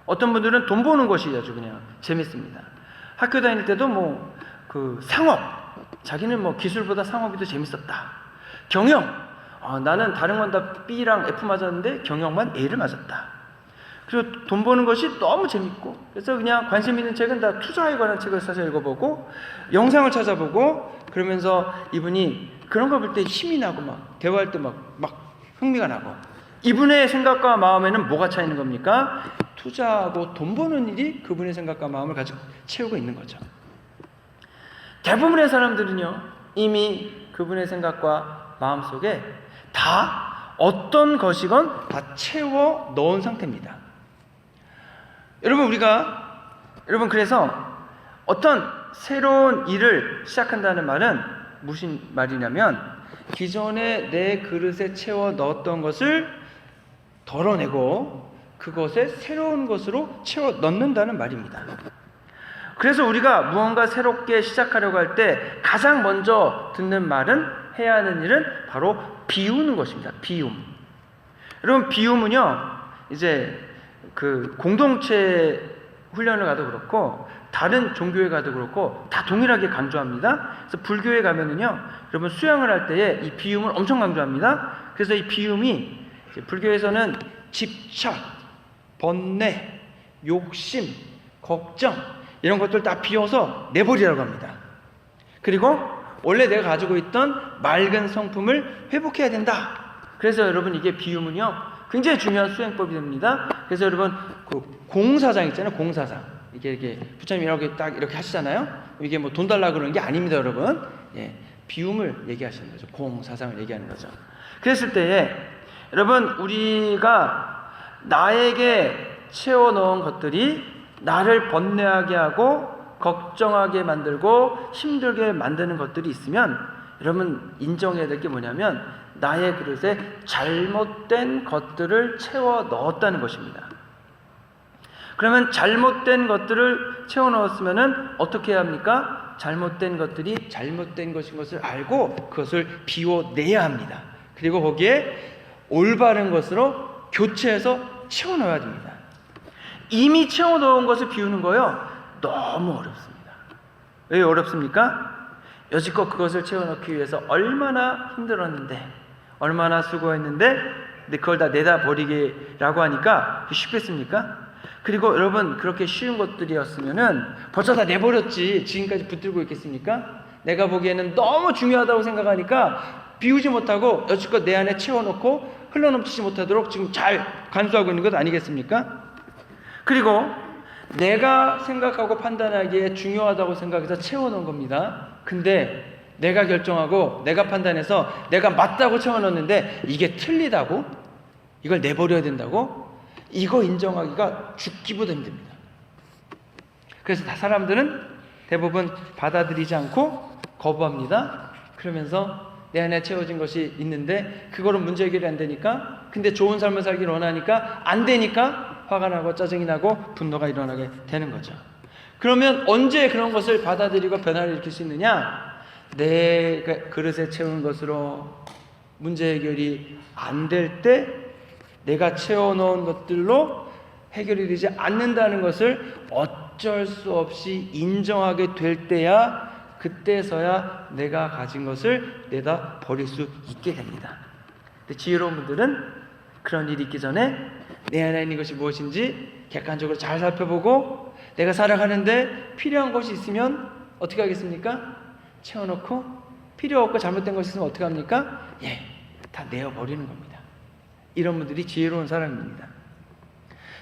어떤 분들은 돈 버는 것이 아주 그냥 재밌습니다. 학교 다닐 때도 상업, 자기는 기술보다 상업이 더 재밌었다. 경영, 나는 다른 건 다 B랑 F 맞았는데 경영만 A를 맞았다. 그리고 돈 버는 것이 너무 재밌고, 그래서 그냥 관심 있는 책은 다 투자에 관한 책을 사서 읽어보고, 영상을 찾아보고, 그러면서 이분이 그런 걸 볼 때 힘이 나고 대화할 때 막 흥미가 나고. 이분의 생각과 마음에는 뭐가 차 있는 겁니까? 투자하고 돈 버는 일이 그분의 생각과 마음을 가지고 채우고 있는 거죠. 대부분의 사람들은요, 이미 그분의 생각과 마음 속에 다 어떤 것이건 다 채워 넣은 상태입니다. 여러분, 그래서 어떤 새로운 일을 시작한다는 말은 무슨 말이냐면, 기존에 내 그릇에 채워 넣었던 것을 덜어내고 그것에 새로운 것으로 채워 넣는다는 말입니다. 그래서 우리가 무언가 새롭게 시작하려고 할 때 가장 먼저 듣는 말은, 해야 하는 일은 바로 비우는 것입니다. 비움. 여러분, 비움은요, 이제 그 공동체 훈련을 가도 그렇고 다른 종교에 가도 그렇고 다 동일하게 강조합니다. 그래서 불교에 가면은요, 여러분 수양을 할 때에 이 비움을 엄청 강조합니다. 그래서 이 비움이 불교에서는 집착, 번뇌, 욕심, 걱정 이런 것들 다 비워서 내버리라고 합니다. 그리고 원래 내가 가지고 있던 맑은 성품을 회복해야 된다. 그래서 여러분, 이게 비움은요 굉장히 중요한 수행법이 됩니다. 그래서 여러분, 그 공사장 있잖아요. 공사장. 이게 부처님 이렇게 하시잖아요. 이게 돈 달라고 그러는 게 아닙니다, 여러분. 예, 비움을 얘기하시는 거죠. 공사장을 얘기하는 거죠. 그랬을 때에 여러분, 우리가 나에게 채워 넣은 것들이 나를 번뇌하게 하고 걱정하게 만들고 힘들게 만드는 것들이 있으면, 여러분 인정해야 될 게 뭐냐면, 나의 그릇에 잘못된 것들을 채워 넣었다는 것입니다. 그러면 잘못된 것들을 채워 넣었으면은 어떻게 해야 합니까? 잘못된 것들이 잘못된 것인 것을 알고 그것을 비워내야 합니다. 그리고 거기에 올바른 것으로 교체해서 채워 넣어야 됩니다. 이미 채워 넣은 것을 비우는 거요, 너무 어렵습니다. 왜 어렵습니까? 여지껏 그것을 채워넣기 위해서 얼마나 힘들었는데, 얼마나 수고했는데, 근데 그걸 다 내다 버리기라고 하니까 쉽겠습니까? 그리고 여러분, 그렇게 쉬운 것들이었으면은 벌써 다 내버렸지 지금까지 붙들고 있겠습니까? 내가 보기에는 너무 중요하다고 생각하니까 비우지 못하고 여지껏 내 안에 채워놓고 흘러넘치지 못하도록 지금 잘 간수하고 있는 것 아니겠습니까? 그리고 내가 생각하고 판단하기에 중요하다고 생각해서 채워놓은 겁니다. 근데 내가 결정하고 내가 판단해서 내가 맞다고 채워넣었는데 이게 틀리다고? 이걸 내버려야 된다고? 이거 인정하기가 죽기보다 힘듭니다. 그래서 사람들은 대부분 받아들이지 않고 거부합니다. 그러면서 내 안에 채워진 것이 있는데 그거는 문제 해결이 안 되니까, 근데 좋은 삶을 살기를 원하니까 안 되니까 화가 나고 짜증이 나고 분노가 일어나게 되는 거죠. 그러면 언제 그런 것을 받아들이고 변화를 일으킬 수 있느냐? 내 그릇에 채운 것으로 문제 해결이 안 될 때 내가 채워놓은 것들로 해결이 되지 않는다는 것을 어쩔 수 없이 인정하게 될 때야, 그때서야 내가 가진 것을 내다 버릴 수 있게 됩니다. 근데 지혜로운 분들은 그런 일이 있기 전에 내 안에 있는 것이 무엇인지 객관적으로 잘 살펴보고, 내가 살아가는데 필요한 것이 있으면 어떻게 하겠습니까? 채워놓고, 필요 없고 잘못된 것이 있으면 어떻게 합니까? 다 내어버리는 겁니다. 이런 분들이 지혜로운 사람입니다.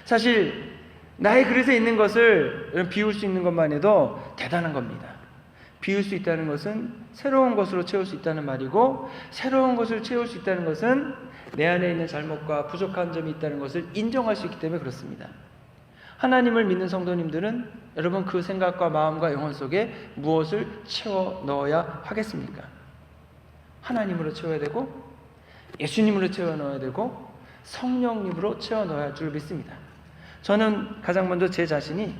사실 나의 그릇에 있는 것을 비울 수 있는 것만 해도 대단한 겁니다. 비울 수 있다는 것은 새로운 것으로 채울 수 있다는 말이고, 새로운 것을 채울 수 있다는 것은 내 안에 있는 잘못과 부족한 점이 있다는 것을 인정할 수 있기 때문에 그렇습니다. 하나님을 믿는 성도님들은 여러분 그 생각과 마음과 영혼 속에 무엇을 채워 넣어야 하겠습니까? 하나님으로 채워야 되고, 예수님으로 채워 넣어야 되고, 성령님으로 채워 넣어야 할 줄 믿습니다. 저는 가장 먼저 제 자신이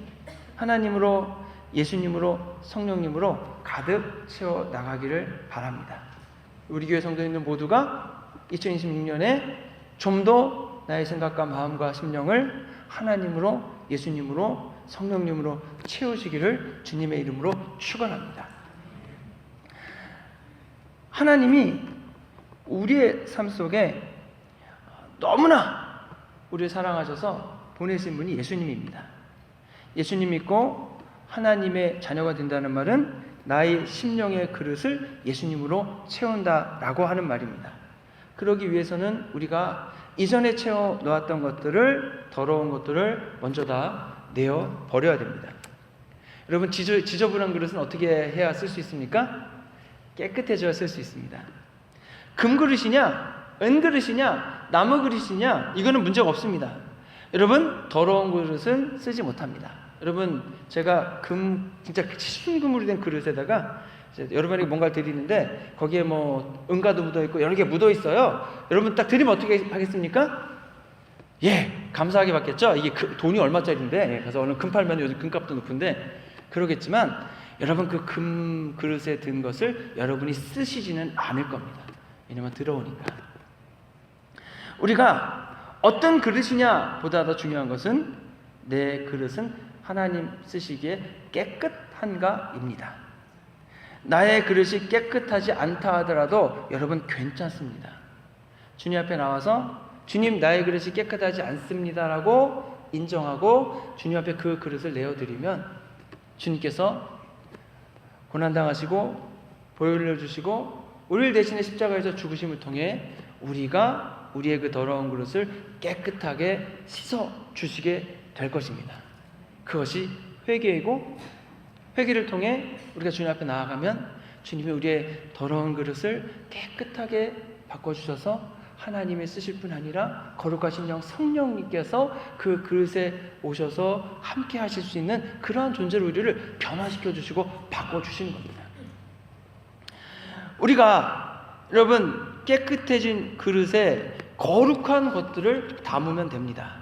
하나님으로, 예수님으로, 성령님으로 가득 채워 나가기를 바랍니다. 우리 교회 성도님들 모두가 2026년에 좀 더 나의 생각과 마음과 심령을 하나님으로, 예수님으로, 성령님으로 채우시기를 주님의 이름으로 축원합니다. 하나님이 우리의 삶 속에 너무나 우리를 사랑하셔서 보내신 분이 예수님입니다. 예수님 믿고 하나님의 자녀가 된다는 말은 나의 심령의 그릇을 예수님으로 채운다라고 하는 말입니다. 그러기 위해서는 우리가 이전에 채워 놓았던 것들을, 더러운 것들을 먼저 다 내어 버려야 됩니다. 여러분, 지저분한 그릇은 어떻게 해야 쓸 수 있습니까? 깨끗해져야 쓸 수 있습니다. 금 그릇이냐, 은 그릇이냐, 나무 그릇이냐, 이거는 문제가 없습니다. 여러분, 더러운 그릇은 쓰지 못합니다. 여러분, 제가 진짜 순금으로 된 그릇에다가 여러분에게 뭔가를 드리는데 거기에 뭐 은가도 묻어있고 여러 개 묻어있어요. 여러분 딱 드리면 어떻게 하겠습니까? 감사하게 받겠죠? 이게 돈이 얼마짜리인데, 그래서 오늘 금 팔면 요즘 금값도 높은데 그러겠지만, 여러분 그 금 그릇에 든 것을 여러분이 쓰시지는 않을 겁니다. 왜냐면 더러우니까. 우리가 어떤 그릇이냐 보다 더 중요한 것은 내 그릇은 하나님 쓰시기에 깨끗한가입니다. 나의 그릇이 깨끗하지 않다 하더라도 여러분 괜찮습니다. 주님 앞에 나와서 주님, 나의 그릇이 깨끗하지 않습니다라고 인정하고 주님 앞에 그 그릇을 내어드리면 주님께서 고난당하시고 보혈을 주시고 우리를 대신에 십자가에서 죽으심을 통해 우리가 우리의 그 더러운 그릇을 깨끗하게 씻어 주시게 될 것입니다. 그것이 회개이고, 회개를 통해 우리가 주님 앞에 나아가면 주님이 우리의 더러운 그릇을 깨끗하게 바꿔주셔서 하나님의 쓰실 뿐 아니라 거룩하신 영 성령님께서 그 그릇에 오셔서 함께 하실 수 있는 그러한 존재로 우리를 변화시켜 주시고 바꿔주시는 겁니다. 우리가 여러분 깨끗해진 그릇에 거룩한 것들을 담으면 됩니다.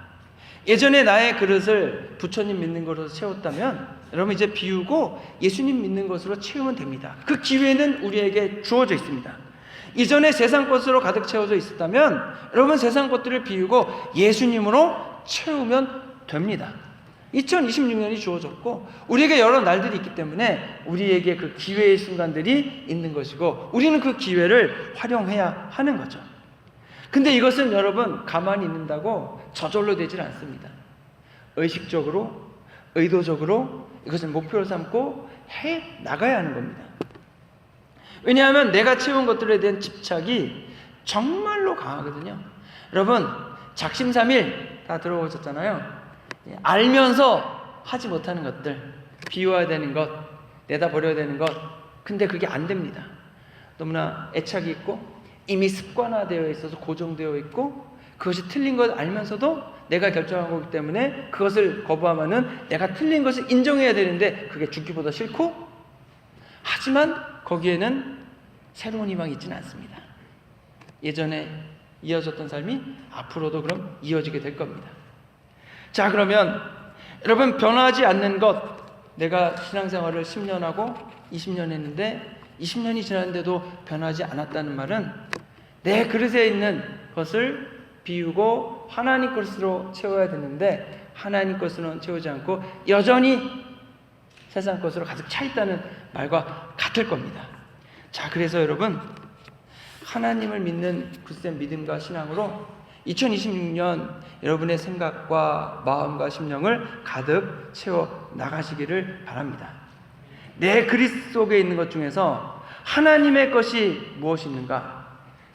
예전에 나의 그릇을 부처님 믿는 것으로 채웠다면 여러분 이제 비우고 예수님 믿는 것으로 채우면 됩니다. 그 기회는 우리에게 주어져 있습니다. 이전에 세상 것으로 가득 채워져 있었다면 여러분 세상 것들을 비우고 예수님으로 채우면 됩니다. 2026년이 주어졌고 우리에게 여러 날들이 있기 때문에 우리에게 그 기회의 순간들이 있는 것이고 우리는 그 기회를 활용해야 하는 거죠. 근데 이것은 여러분 가만히 있는다고 저절로 되질 않습니다. 의식적으로 의도적으로 이것을 목표로 삼고 해 나가야 하는 겁니다. 왜냐하면 내가 채운 것들에 대한 집착이 정말로 강하거든요. 여러분 작심삼일 다 들어보셨잖아요. 알면서 하지 못하는 것들, 비워야 되는 것, 내다 버려야 되는 것, 근데 그게 안 됩니다. 너무나 애착이 있고 이미 습관화되어 있어서 고정되어 있고 그것이 틀린 것 알면서도 내가 결정한 거기 때문에 그것을 거부하면은 내가 틀린 것을 인정해야 되는데 그게 죽기보다 싫고, 하지만 거기에는 새로운 희망이 있지는 않습니다. 예전에 이어졌던 삶이 앞으로도 그럼 이어지게 될 겁니다. 자, 그러면 여러분 변하지 않는 것, 내가 신앙생활을 10년 하고 20년 했는데 20년이 지났는데도 변하지 않았다는 말은 내 그릇에 있는 것을 비우고 하나님 것으로 채워야 되는데 하나님 것으로는 채우지 않고 여전히 세상 것으로 가득 차 있다는 말과 같을 겁니다. 자, 그래서 여러분 하나님을 믿는 굳센 믿음과 신앙으로 2026년 여러분의 생각과 마음과 심령을 가득 채워 나가시기를 바랍니다. 내 그릇 속에 있는 것 중에서 하나님의 것이 무엇이 있는가?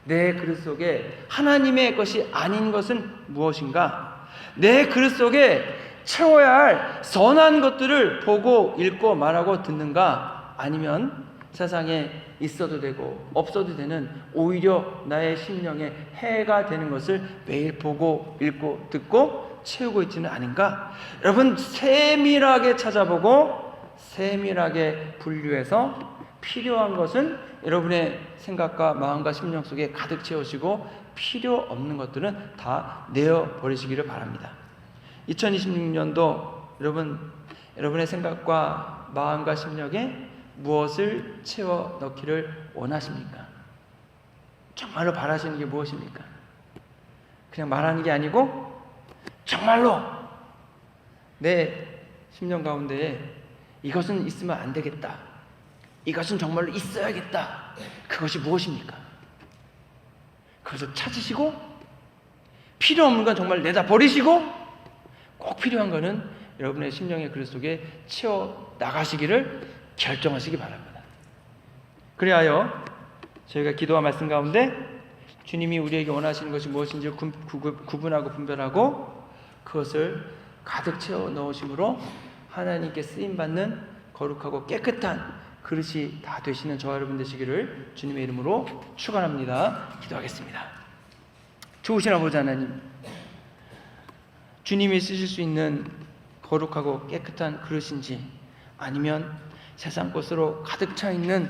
내 그릇 속에 하나님의 것이 아닌 것은 무엇인가? 내 그릇 속에 채워야 할 선한 것들을 보고 읽고 말하고 듣는가? 아니면 세상에 있어도 되고 없어도 되는 오히려 나의 심령에 해가 되는 것을 매일 보고 읽고 듣고 채우고 있지는 않은가? 여러분 세밀하게 찾아보고 세밀하게 분류해서 필요한 것은 여러분의 생각과 마음과 심령 속에 가득 채우시고 필요 없는 것들은 다 내어버리시기를 바랍니다. 2026년도 여러분의 생각과 마음과 심령에 무엇을 채워 넣기를 원하십니까? 정말로 바라시는 게 무엇입니까? 그냥 말하는 게 아니고 정말로 내 심령 가운데에 이것은 있으면 안 되겠다, 이것은 정말로 있어야겠다, 그것이 무엇입니까? 그것을 찾으시고 필요 없는 건 정말 내다 버리시고 꼭 필요한 거는 여러분의 심령의 그릇 속에 채워 나가시기를 결정하시기 바랍니다. 그리하여 저희가 기도와 말씀 가운데 주님이 우리에게 원하시는 것이 무엇인지 구분하고 분별하고 그것을 가득 채워 넣으심으로 하나님께 쓰임받는 거룩하고 깨끗한 그릇이 다 되시는 저와 여러분 되시기를 주님의 이름으로 축원합니다. 기도하겠습니다. 좋으신 아버지 하나님, 주님이 쓰실 수 있는 거룩하고 깨끗한 그릇인지 아니면 세상 것으로 가득 차 있는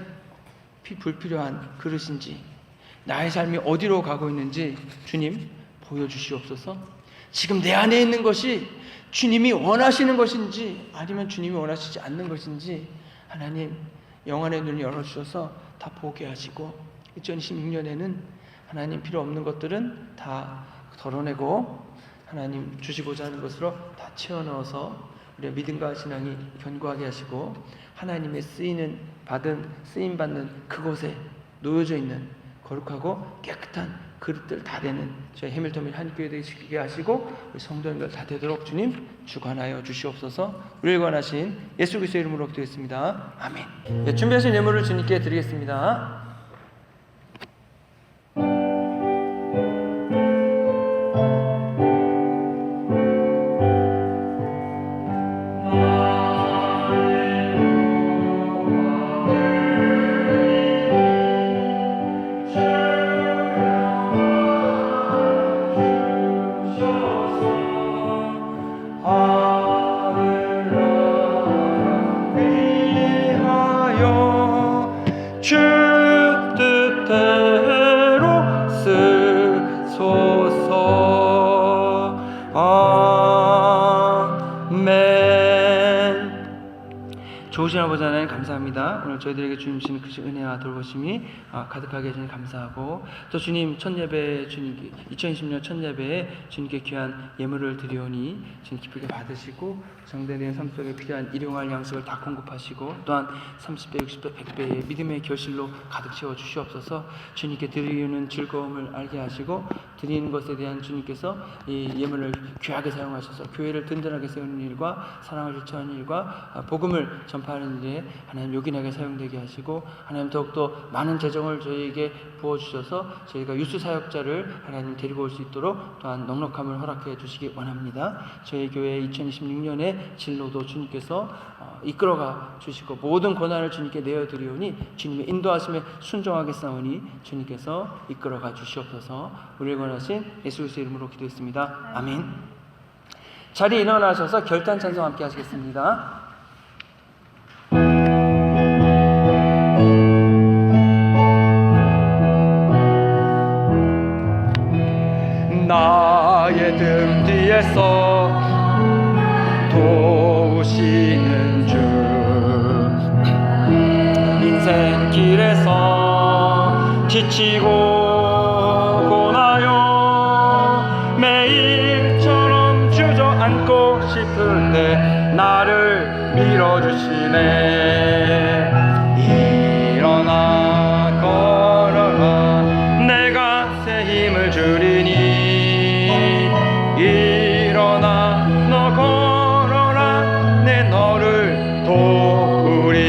불필요한 그릇인지 나의 삶이 어디로 가고 있는지 주님 보여주시옵소서. 지금 내 안에 있는 것이 주님이 원하시는 것인지 아니면 주님이 원하시지 않는 것인지 하나님 영안의 눈을 열어주셔서 다 보게 하시고 2026년에는 하나님 필요 없는 것들은 다 덜어내고 하나님 주시고자 하는 것으로 다 채워넣어서 우리의 믿음과 신앙이 견고하게 하시고 하나님의 쓰임받는 그곳에 놓여져 있는 거룩하고 깨끗한 그릇들 다 되는 저희 해밀턴 한교회 되시게 하시고 우리 성도님들 다 되도록 주님 주관하여 주시옵소서. 우리를 권하신 예수 그리스도의 이름으로 기도했습니다. 아멘. 네, 준비하신 예물을 주님께 드리겠습니다. 주 뜻대로 쓰소서. 아멘. 좋으신 아버지 하나님, 하나님 감사합니다. 오늘 저희들에게 주님 주시는 그 은혜와 돌보심이 가득하게 해주니 감사하고, 또 주님 첫 예배, 주님 2020년 첫 예배에 주님께 귀한 예물을 드리오니 주님 기쁘게 받으시고 정대된 삶 속에 필요한 일용할 양식을 다 공급하시고, 또한 30배, 60배, 100배의 믿음의 결실로 가득 채워 주시옵소서. 주님께 드리는 즐거움을 알게 하시고, 드리는 것에 대한 주님께서 이 예물을 귀하게 사용하셔서 교회를 든든하게 세우는 일과 사랑을 주체하는 일과 복음을 전파하는 일에 하나님 요긴하게 사용되게 하시고, 하나님 더욱더 많은 재정을 저희에게 부어주셔서 저희가 유수 사역자를 하나님 데리고 올 수 있도록 또한 넉넉함을 허락해 주시기 원합니다. 저희 교회 2026년에 진로도 주님께서 이끌어가 주시고, 모든 고난을 주님께 내어드리오니 주님의 인도하심에 순종하게 싸우니 주님께서 이끌어가 주시옵소서. 우리를 권하신 예수 그리스도의 이름으로 기도했습니다. 아멘. 자리에 일어나셔서 결단 찬송 함께 하시겠습니다. 나의 등 뒤에서 도우시는 주, 인생길에서 지치고 고나요 매일처럼 주저앉고 싶을 때 나를 밀어주시네. 일어나 걸어라, 내가 새 힘을 주리니. 일어나 너 걸어라, 내 너를 도우리.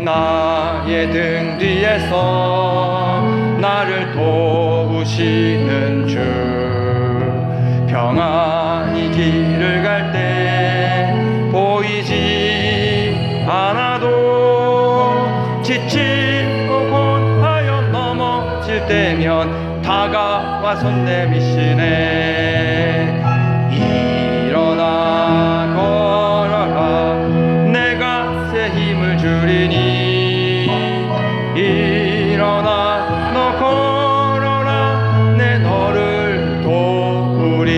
나의 등 뒤에서 나를 도우시는 주, 평안히 길을 갈 때 보이지 않아도 지치고 곤하여 넘어질 때면 다가와 손 내미시네. 일어나 걸어라, 내가 새 힘을 주리니. 일어나 너 걸어라, 내 너를 도우리.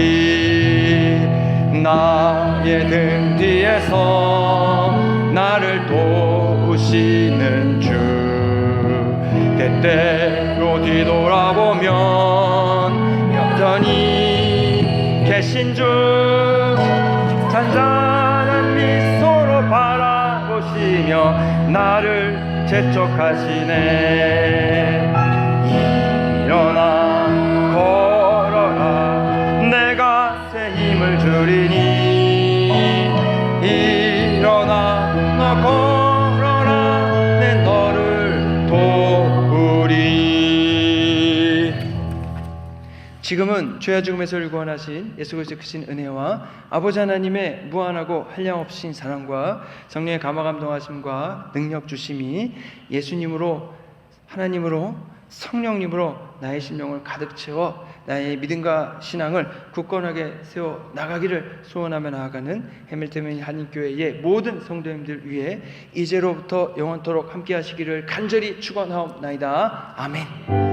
나의 등 뒤에서 나를 도우시는 주, 때때로 뒤돌아보면 여전히 계신 주, 잔잔한 미소로 바라보시며 나를 재촉하시네. 일어나 걸어라, 내가 새 힘을 주리니. 일어나 너 걸어라, 내 너를 도우리. 지금은 죄와 죽음에서 우리를 구원하신 예수 그리스도의 크신 은혜와 아버지 하나님의 무한하고 한량없으신 사랑과 성령의 감화 감동하심과 능력 주심이 예수님으로, 하나님으로, 성령님으로 나의 심령을 가득 채워 나의 믿음과 신앙을 굳건하게 세워 나가기를 소원하며 나아가는 해밀턴 한인교회의 모든 성도님들 위해 이제로부터 영원토록 함께 하시기를 간절히 축원하옵나이다. 아멘.